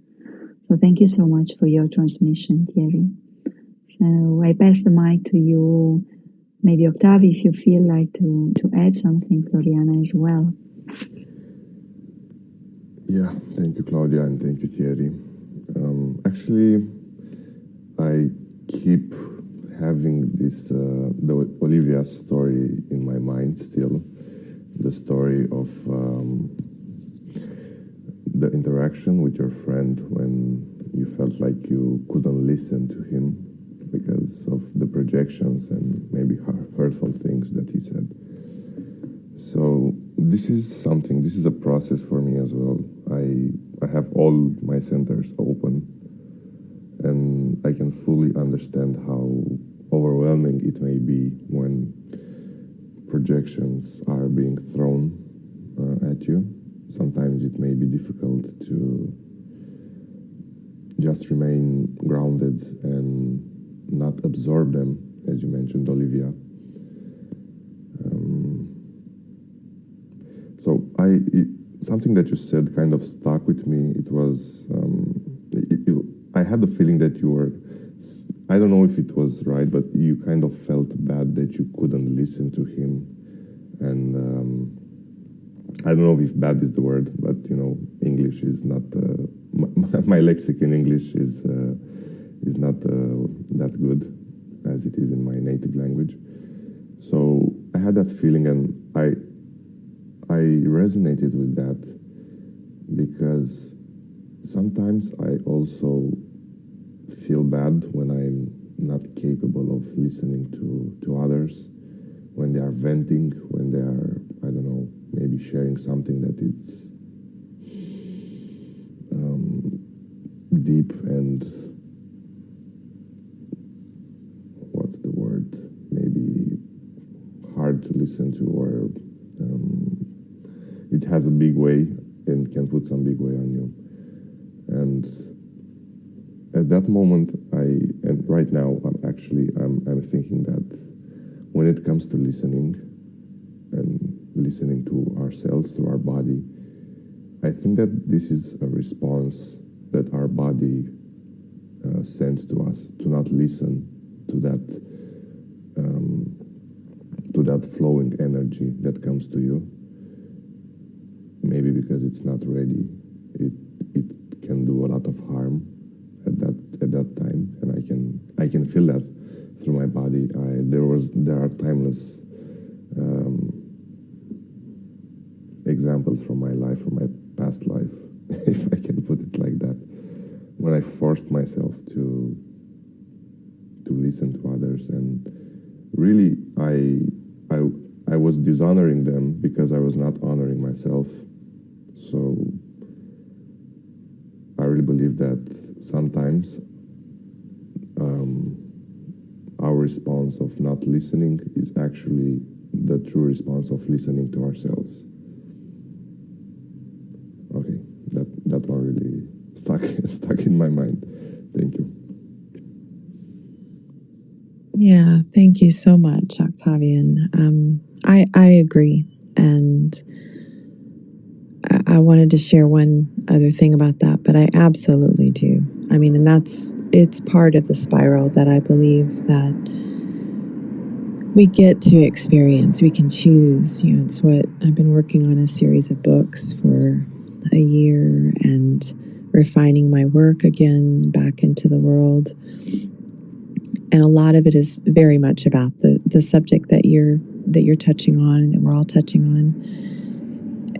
A: So thank you so much for your transmission, Thierry. So I pass the mic to you. Maybe Octavian, if you feel like to add something, Floriana as well.
C: Yeah, thank you, Claudia, and thank you, Thierry. Actually, I keep having this, the Olivia's story in my mind still, the story of the interaction with your friend when you felt like you couldn't listen to him because of the projections and maybe hurtful things that he said. So this is a process for me as well. I have all my centers open, and I can fully understand how overwhelming it may be when projections are being thrown at you. Sometimes it may be difficult to just remain grounded and not absorb them, as you mentioned, Olivia. So something that you said kind of stuck with me. It was, I had the feeling that you were, I don't know if it was right, but you kind of felt bad that you couldn't listen to him. And I don't know if bad is the word, but you know, English is not, my lexicon English is not that good as it is in my native language. So I had that feeling, and I resonated with that because sometimes I also feel bad when I'm not capable of listening to others, when they are venting, when they are, I don't know, maybe sharing something that it's deep and, what's the word, maybe hard to listen to, or it has a big weight and can put some big weight on you. And at that moment, and right now, I'm thinking that when it comes to listening and listening to ourselves, to our body, I think that this is a response that our body sends to us, to not listen to that flowing energy that comes to you. Maybe because it's not ready, it can do a lot of harm at that time, and I can feel that through my body. There are timeless examples from my life, from my past life, if I can put it like that, when I forced myself to listen to others, and really I was dishonoring them because I was not honoring myself. So I really believe that sometimes our response of not listening is actually the true response of listening to ourselves. Okay, that one really stuck in my mind. Thank you.
F: Yeah, thank you so much, Octavian. I agree. And I wanted to share one other thing about that, but I absolutely do. I mean, and it's part of the spiral that I believe that we get to experience. We can choose. You know, it's what I've been working on, a series of books for a year and refining my work again back into the world. And a lot of it is very much about the subject that you're touching on and that we're all touching on.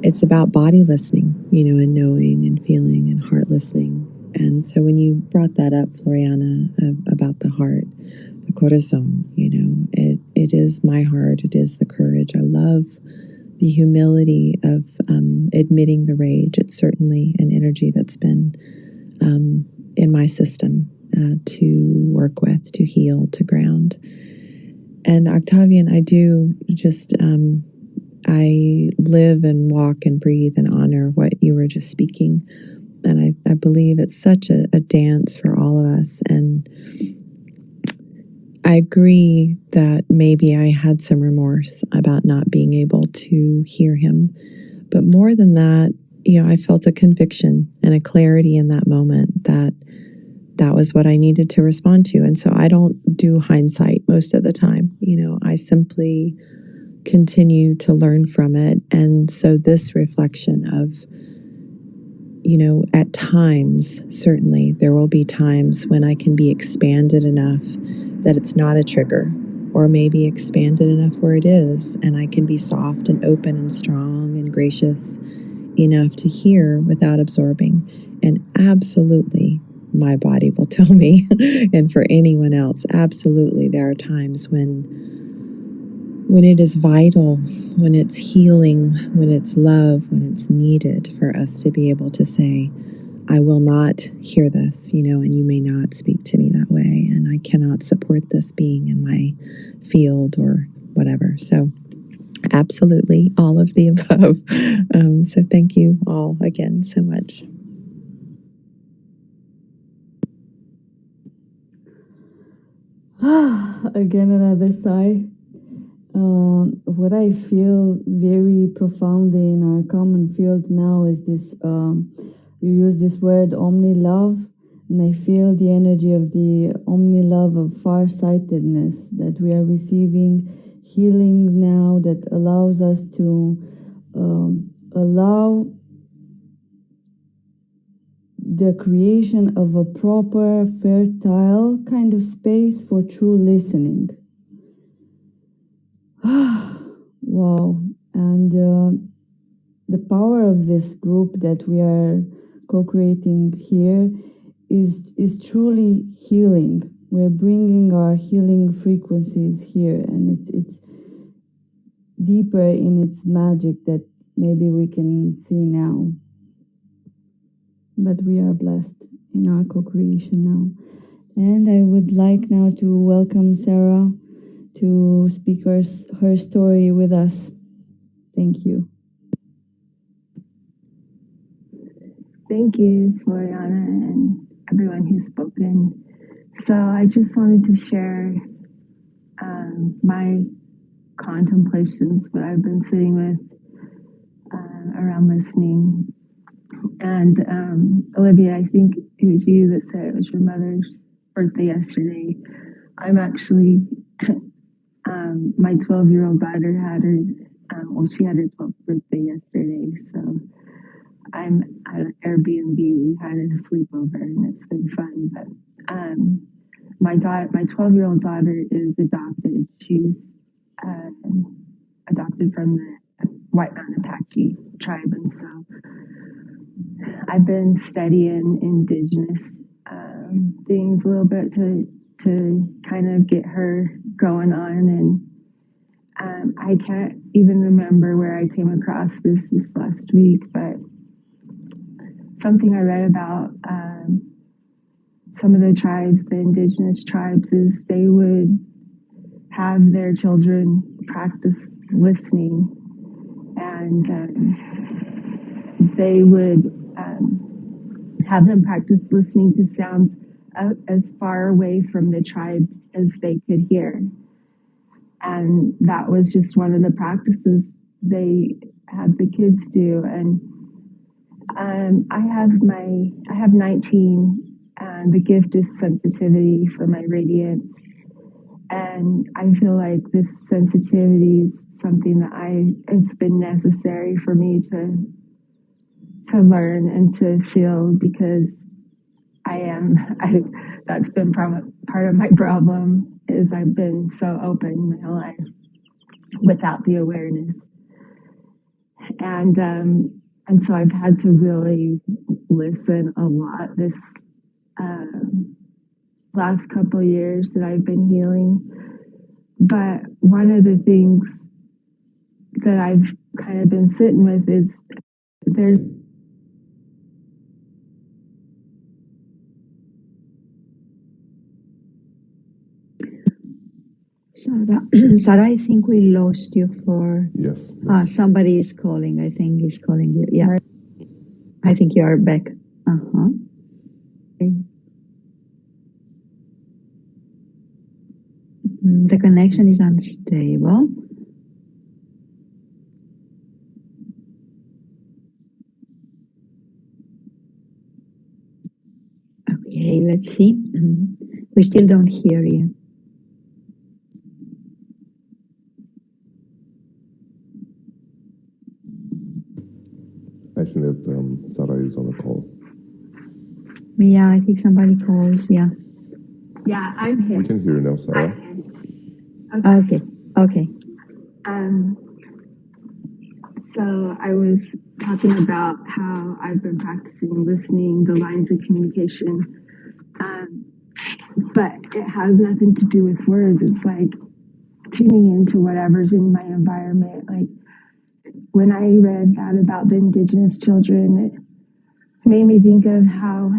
F: It's about body listening, you know, and knowing and feeling and heart listening. And so when you brought that up, Floriana, about the heart, the corazón, you know, it is my heart. It is the courage. I love the humility of admitting the rage. It's certainly an energy that's been in my system to work with, to heal, to ground. And Octavian, I do just, I live and walk and breathe and honor what you were just speaking. And I believe it's such a dance for all of us. And I agree that maybe I had some remorse about not being able to hear him. But more than that, you know, I felt a conviction and a clarity in that moment that was what I needed to respond to. And so I don't do hindsight most of the time. You know, I simply continue to learn from it. And so this reflection of, you know, at times, certainly there will be times when I can be expanded enough that it's not a trigger, or maybe expanded enough where it is, and I can be soft and open and strong and gracious enough to hear without absorbing. And absolutely, my body will tell me, and for anyone else, absolutely, there are times when it is vital, when it's healing, when it's love, when it's needed for us to be able to say, I will not hear this, you know, and you may not speak to me that way, and I cannot support this being in my field or whatever. So absolutely all of the above. So thank you all again so much.
B: Again, another sigh. What I feel very profoundly in our common field now is this, you use this word omni-love, and I feel the energy of the omni-love of far-sightedness, that we are receiving healing now that allows us to allow the creation of a proper, fertile kind of space for true listening. Wow. And the power of this group that we are co-creating here is truly healing. We're bringing our healing frequencies here, and it's deeper in its magic that maybe we can see now. But we are blessed in our co-creation now. And I would like now to welcome Sarah to speak her story with us. Thank you.
G: Thank you, Floriana, and everyone who's spoken. So I just wanted to share my contemplations, what I've been sitting with around listening. And Olivia, I think it was you that said it was your mother's birthday yesterday. I'm actually, my 12-year-old daughter had her, she had her 12th birthday yesterday. So I'm at an Airbnb. We had a sleepover and it's been fun. But my 12-year-old daughter is adopted. She's adopted from the White Mountain Apache tribe, and so I've been studying indigenous things a little bit to kind of get her going on. And I can't even remember where I came across this last week, but something I read about some of the tribes, the indigenous tribes, is they would have their children practice listening, and they would have them practice listening to sounds as far away from the tribe as they could hear. And that was just one of the practices they had the kids do. And I have 19, and the gift is sensitivity for my radiance. And I feel like this sensitivity is something that it's been necessary for me to learn and to feel, because that's been part of my problem, is I've been so open my whole life without the awareness. And so I've had to really listen a lot this last couple of years that I've been healing. But one of the things that I've kind of been sitting with is there's
A: Sarah, I think we lost you for...
C: Yes.
A: Somebody is calling. I think he's calling you. Yeah. I think you are back. Uh-huh. The connection is unstable. Okay, let's see. We still don't hear you.
C: I think that Sarah is on a call.
A: Yeah, I think somebody calls. Yeah.
G: Yeah, I'm here.
C: We can hear you now, Sarah.
A: Okay.
G: So I was talking about how I've been practicing listening, the lines of communication, but it has nothing to do with words. It's like tuning into whatever's in my environment. Like when I read that about the indigenous children, it made me think of how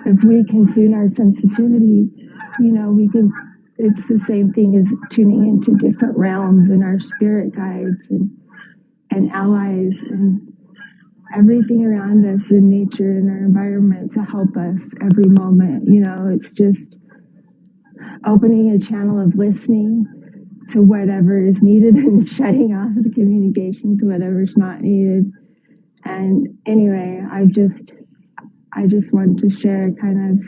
G: if we can tune our sensitivity, it's the same thing as tuning into different realms and our spirit guides and allies and everything around us in nature and our environment to help us every moment. It's just opening a channel of listening to whatever is needed and shutting off the communication to whatever's not needed. And anyway, I just wanted to share kind of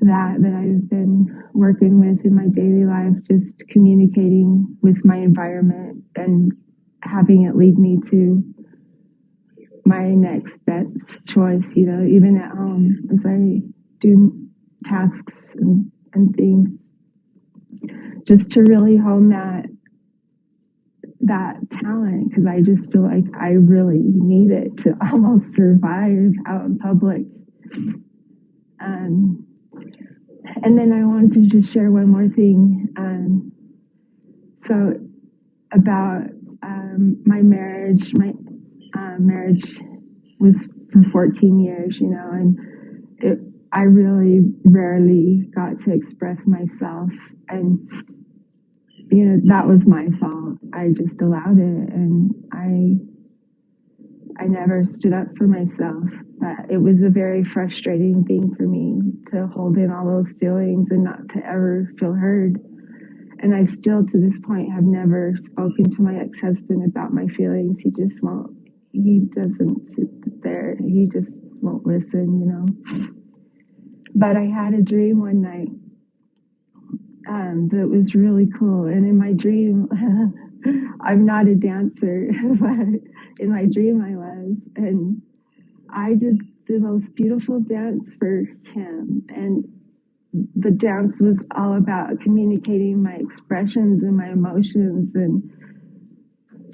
G: that I've been working with in my daily life, just communicating with my environment and having it lead me to my next best choice, even at home as I do tasks and things, just to really hone that that talent because I just feel like I really need it to almost survive out in public. Um, and then I wanted to just share one more thing. So about my marriage, marriage was for 14 years, you know, and I really rarely got to express myself. And, you know, that was my fault. I just allowed it. And I never stood up for myself. But it was a very frustrating thing for me to hold in all those feelings and not to ever feel heard. And I still, to this point, have never spoken to my ex-husband about my feelings. He just won't, he doesn't sit there. He just won't listen, you know. But I had a dream one night that was really cool. And in my dream, I'm not a dancer, but in my dream I was. And I did the most beautiful dance for him. And the dance was all about communicating my expressions and my emotions and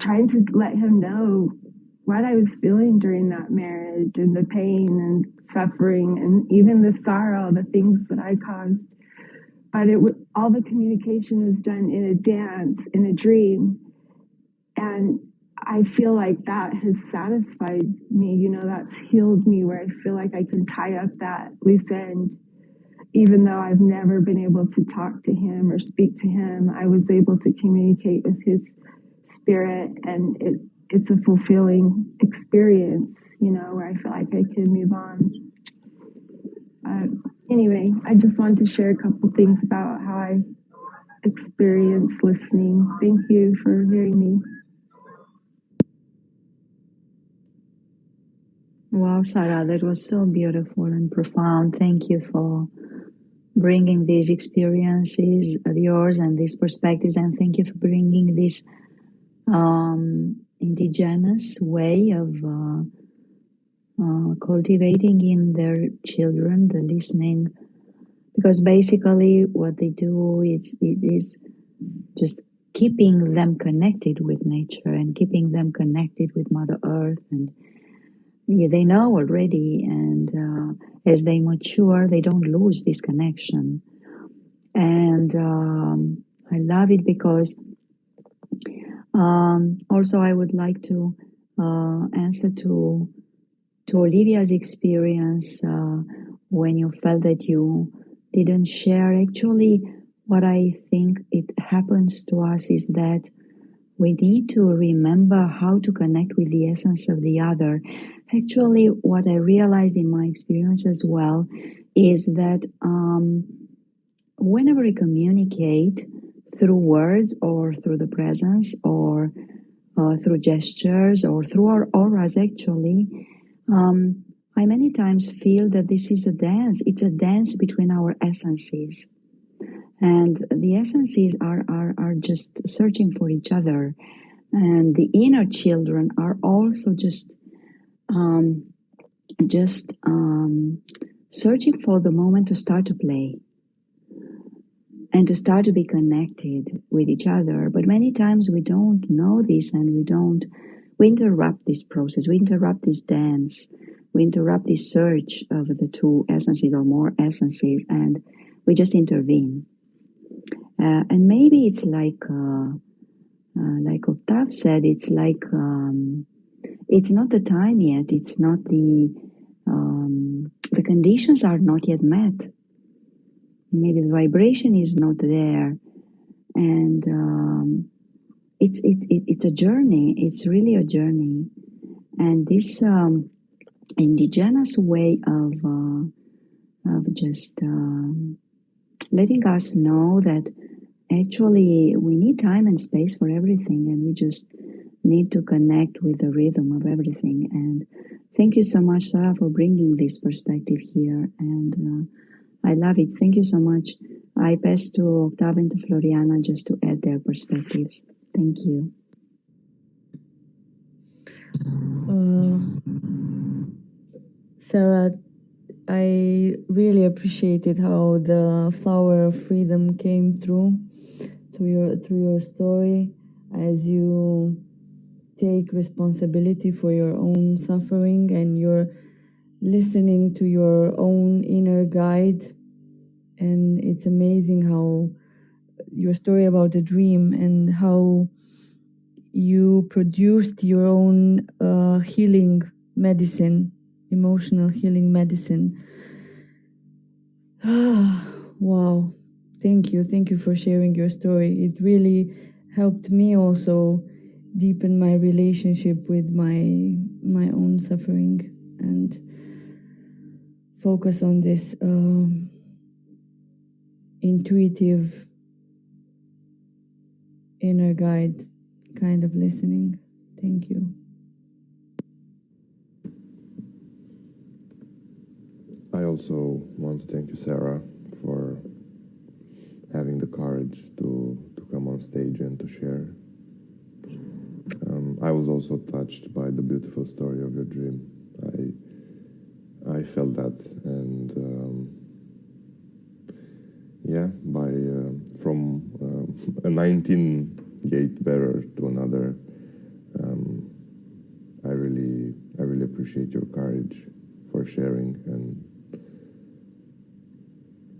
G: trying to let him know what I was feeling during that marriage and the pain and suffering and even the sorrow, the things that I caused. But all the communication was done in a dance, in a dream. And I feel like that has satisfied me, you know, that's healed me where I feel like I can tie up that loose end. Even though I've never been able to talk to him or speak to him, I was able to communicate with his spirit, and it's a fulfilling experience, you know, where I feel like I can move on. Anyway, I just wanted to share a couple things about how I experience listening. Thank you for hearing me.
A: Wow, Sarah, that was so beautiful and profound. Thank you for bringing these experiences of yours and these perspectives, and thank you for bringing this indigenous way of cultivating in their children the listening, because basically what they do is just keeping them connected with nature and keeping them connected with Mother Earth, and they know already, and as they mature they don't lose this connection. And I love it because also I would like to answer to Olivia's experience when you felt that you didn't share. Actually, what I think it happens to us is that we need to remember how to connect with the essence of the other. Actually, what I realized in my experience as well is that whenever we communicate through words or through the presence or through gestures or through our auras, actually, I many times feel that this is a dance. It's a dance between our essences. And the essences are just searching for each other. And the inner children are also just searching for the moment to start to play and to start to be connected with each other. But many times we don't know this, and we interrupt this process, we interrupt this dance, we interrupt this search of the two essences or more essences, and we just intervene. And maybe it's like Octav said, it's like it's not the time yet. It's not the conditions are not yet met. Maybe the vibration is not there, and it's a journey. It's really a journey, and this indigenous way of just letting us know that actually we need time and space for everything, and we just need to connect with the rhythm of everything. And thank you so much, Sarah, for bringing this perspective here, and I love it. Thank you so much. I pass to Octav and to Floriana just to add their perspectives. Thank you.
B: Sarah, I really appreciated how the flower of freedom came through your story. as you take responsibility for your own suffering and you're listening to your own inner guide. And it's amazing how your story about the dream and how you produced your own healing medicine, emotional healing medicine. Wow. Thank you. Thank you for sharing your story. It really helped me also deepen my relationship with my own suffering and focus on this intuitive inner guide kind of listening. Thank you.
C: I also want to thank you, Sarah, for having the courage to come on stage and to share. I was also touched by the beautiful story of your dream. I felt that, and from a 19-gate bearer to another, I really appreciate your courage for sharing, and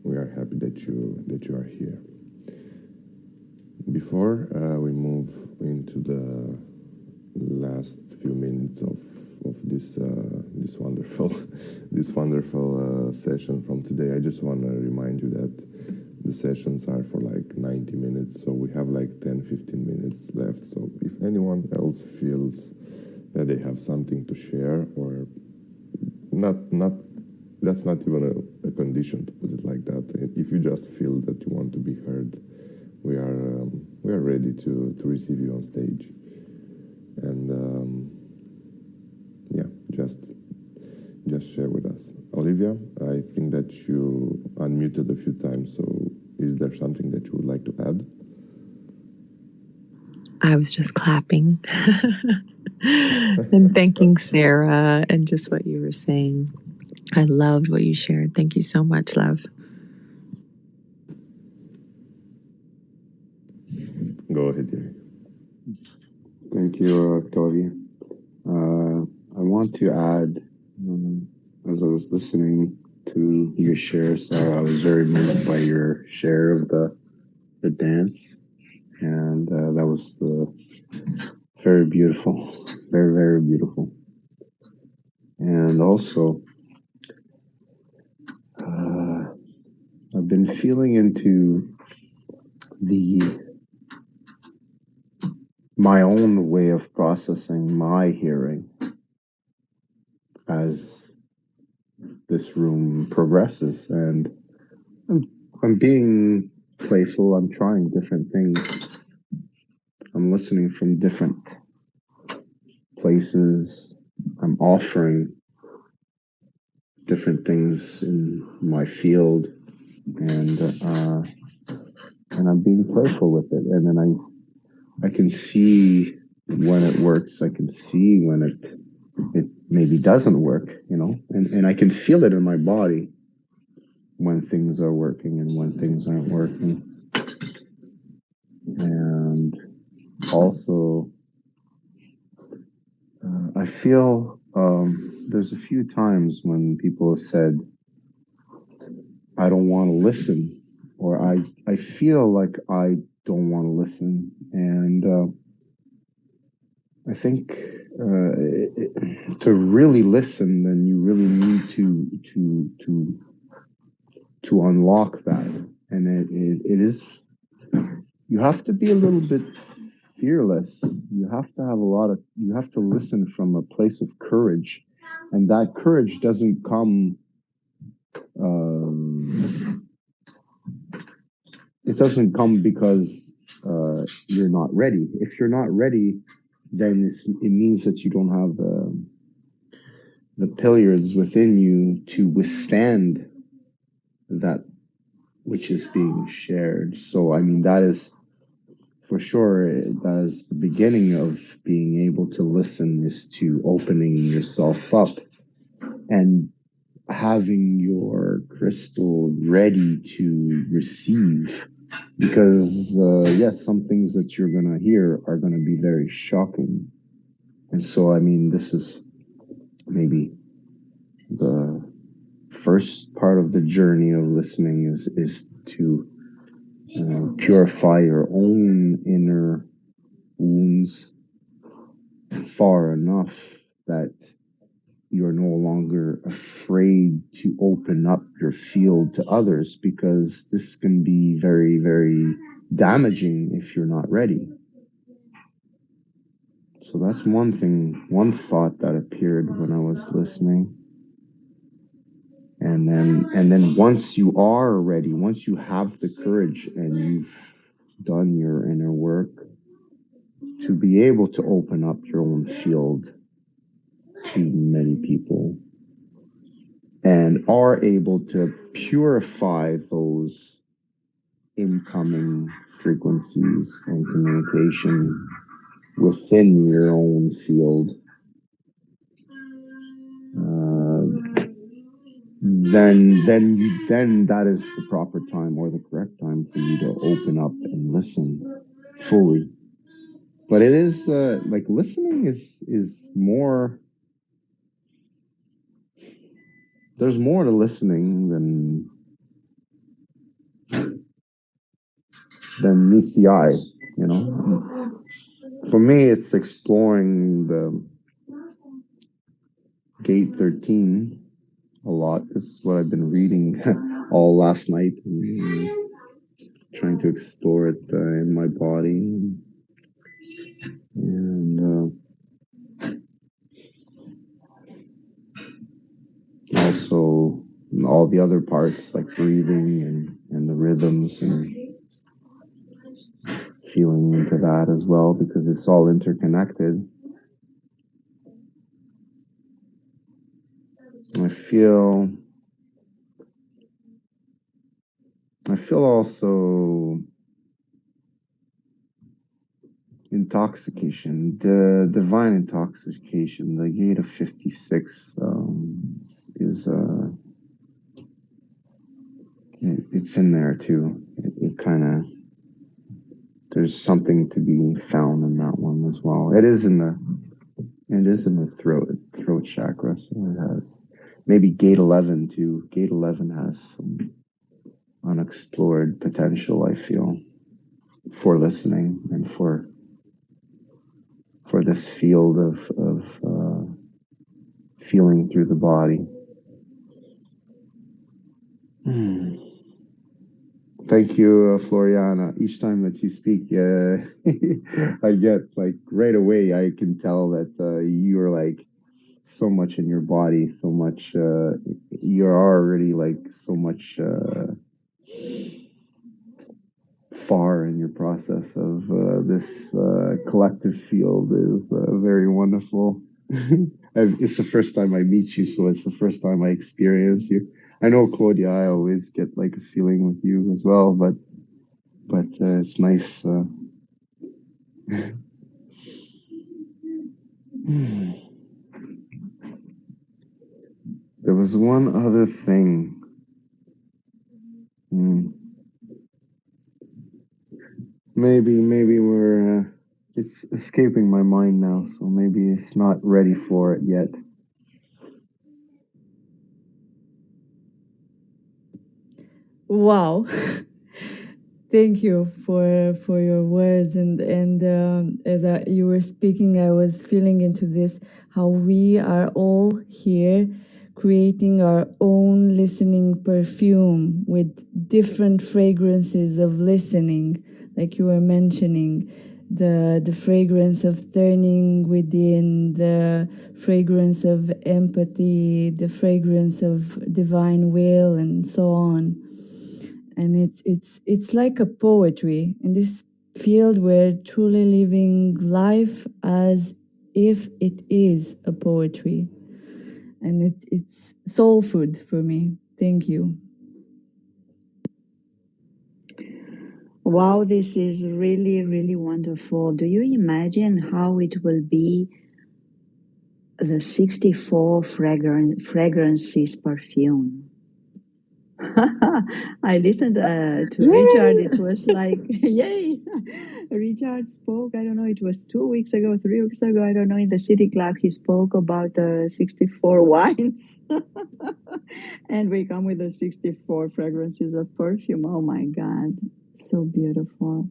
C: we are happy that you are here. Before we move into the last few minutes of this wonderful session from today, I just want to remind you that the sessions are for like 90 minutes, so we have like 10-15 minutes left. So if anyone else feels that they have something to share, or not that's not even a condition, to put it like that. If you just feel that you want to be heard, we are ready to receive you on stage. And just share with us. Olivia, I think that you unmuted a few times, so is there something that you would like to add?
F: I was just clapping and thanking Sarah and just what you were saying. I loved what you shared. Thank you so much, love.
C: Go ahead, Eric.
D: Thank you, Claudia. I want to add, as I was listening to your share, Sarah, I was very moved by your share of the dance, and that was very beautiful, very, very beautiful. And also, I've been feeling into my own way of processing my hearing as this room progresses, and I'm being playful. I'm trying different things. I'm listening from different places. I'm offering different things in my field, and I'm being playful with it. And then I can see when it works. I can see when it maybe doesn't work, and I can feel it in my body when things are working and when things aren't working. And also, I feel there's a few times when people have said, I don't want to listen, or I feel like I don't want to listen. And I think to really listen, then you really need to unlock that. And it is, you have to be a little bit fearless. You have to listen from a place of courage. And that courage doesn't come, it doesn't come because you're not ready. If you're not ready, then it means that you don't have the pillars within you to withstand that which is being shared. So, I mean, that is for sure, that is the beginning of being able to listen, is to opening yourself up and having your crystal ready to receive because yes, some things that you're gonna hear are gonna be very shocking. And so, I mean, this is maybe the first part of the journey of listening is to purify your own inner wounds far enough that you're no longer afraid to open up your field to others, because this can be very, very damaging if you're not ready. So that's one thing, one thought that appeared when I was listening. And then once you are ready, once you have the courage and you've done your inner work, to be able to open up your own field to many people and are able to purify those incoming frequencies and communication within your own field, then that is the proper time or the correct time for you to open up and listen fully. But it is like listening is more. There's more to listening than meets the eye, you know. For me, it's exploring the Gate 13 a lot. This is what I've been reading all last night, and trying to explore it in my body, and also all the other parts like breathing and the rhythms, and feeling into that as well, because it's all interconnected. I feel also intoxication, the divine intoxication. The gate of 56 is it's in there too. It kind of, there's something to be found in that one as well. It is in the throat chakra, so it has maybe gate 11 too. Gate 11 has some unexplored potential, I feel, for listening and for this field of feeling through the body. Thank you, Floriana. Each time that you speak, I get like right away, I can tell that you're like so much in your body, so much, you're already like so much far in your process of this collective field is very wonderful. It's the first time I meet you, so it's the first time I experience you. I know, Claudia, I always get like a feeling with you as well, but it's nice. There was one other thing. Maybe we're. It's escaping my mind now, so maybe it's not ready for it yet.
B: Wow. Thank you for your words, and as you were speaking, I was feeling into this, how we are all here creating our own listening perfume with different fragrances of listening, like you were mentioning, the fragrance of turning within, the fragrance of empathy, the fragrance of divine will, and so on. And it's like a poetry in this field. We're truly living life as if it is a poetry, and it's soul food for me. Thank you.
A: Wow, this is really, really wonderful. Do you imagine how it will be, the 64 fragrances perfume? I listened to Richard. It was like, yay! Richard spoke, I don't know, it was 2 weeks ago, 3 weeks ago, I don't know, in the City Club, he spoke about the 64 wines. And we come with the 64 fragrances of perfume. Oh my God, so beautiful.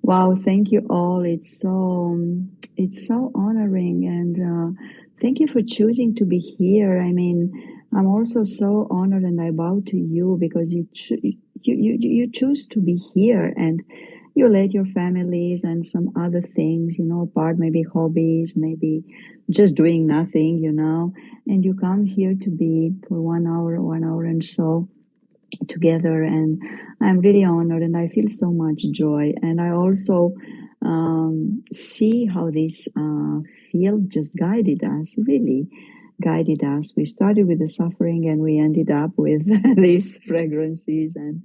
A: Wow, thank you all. It's so honoring, and thank you for choosing to be here. I mean, I'm also so honored, and I bow to you because you choose to be here, and you let your families and some other things, apart, maybe hobbies, maybe just doing nothing, and you come here to be for 1 hour and so together, and I'm really honored, and I feel so much joy, and I also see how this field just guided us, really guided us. We started with the suffering and we ended up with these fragrances and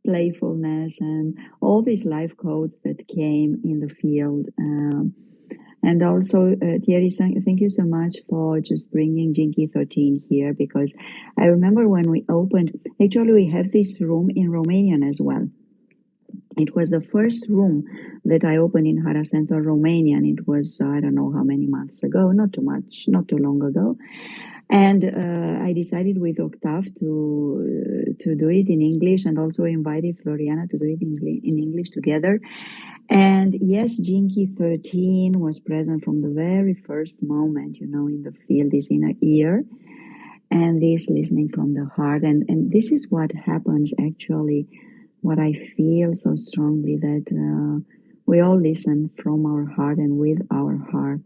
A: playfulness and all these life codes that came in the field. And also, Thierry, thank you so much for just bringing Jinky 13 here, because I remember when we opened, actually, we have this room in Romanian as well. It was the first room that I opened in Hara Center, Romania, and it was, I don't know how many months ago, not too much, not too long ago. And I decided with Octav to do it in English, and also invited Floriana to do it in English together. And yes, Jinky 13 was present from the very first moment, in the field, this inner ear, and this listening from the heart. And this is what happens actually, what I feel so strongly, that we all listen from our heart and with our heart.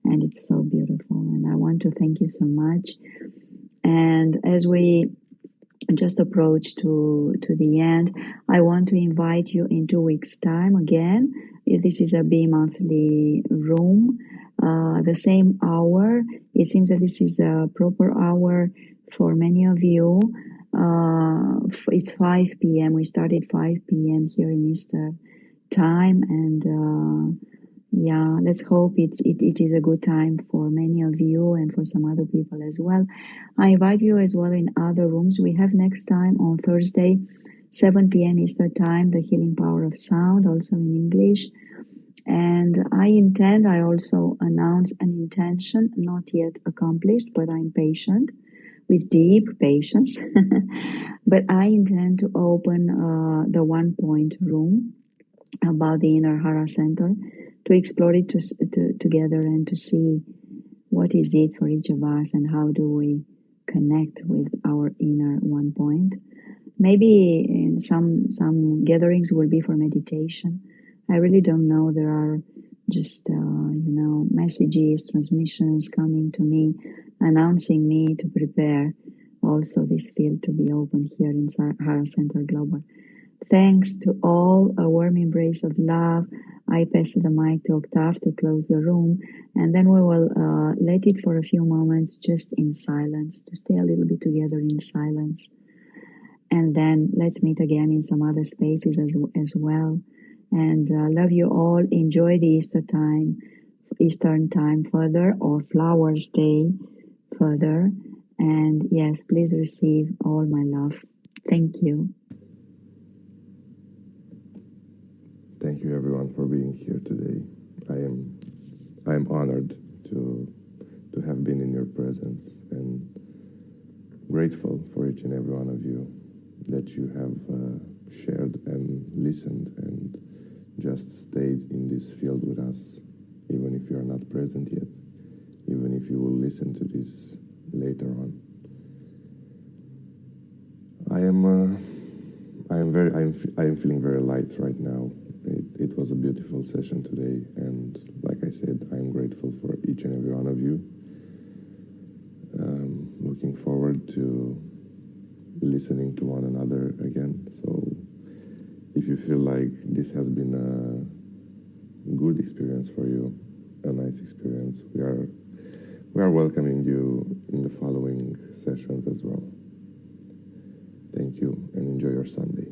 A: And it's so beautiful. And I want to thank you so much. And as we just approach to the end, I want to invite you in 2 weeks' time again. This is a bi-monthly room, the same hour. It seems that this is a proper hour for many of you. It's 5 p.m. We started 5 p.m. here in Eastern time, and yeah, let's hope it is a good time for many of you and for some other people as well. I invite you as well in other rooms. We have next time on Thursday, 7 p.m. Eastern time, the healing power of sound, also in English. And I also announce an intention, not yet accomplished, but I'm patient, with deep patience. But I intend to open the 1 point room about the inner Hara Center, to explore it together and to see what is it for each of us and how do we connect with our inner 1 point. Maybe in some gatherings will be for meditation. I really don't know. There are just messages, transmissions coming to me, announcing me to prepare also this field to be open here in Hara Center Global. Thanks to all, a warm embrace of love. I pass the mic to Octav to close the room, and then we will let it for a few moments just in silence, to stay a little bit together in silence. And then let's meet again in some other spaces as well. And love you all. Enjoy the Eastern time further, or Flowers Day further. And yes, please receive all my love. Thank you.
C: Thank you, everyone, for being here today. I am honored to have been in your presence, and grateful for each and every one of you that you have shared and listened and just stayed in this field with us, even if you are not present yet, even if you will listen to this later on. I am feeling very light right now. It was a beautiful session today, and like I said, I'm grateful for each and every one of you. Looking forward to listening to one another again. So if you feel like this has been a good experience for you, a nice experience, we are welcoming you in the following sessions as well. Thank you, and enjoy your Sunday.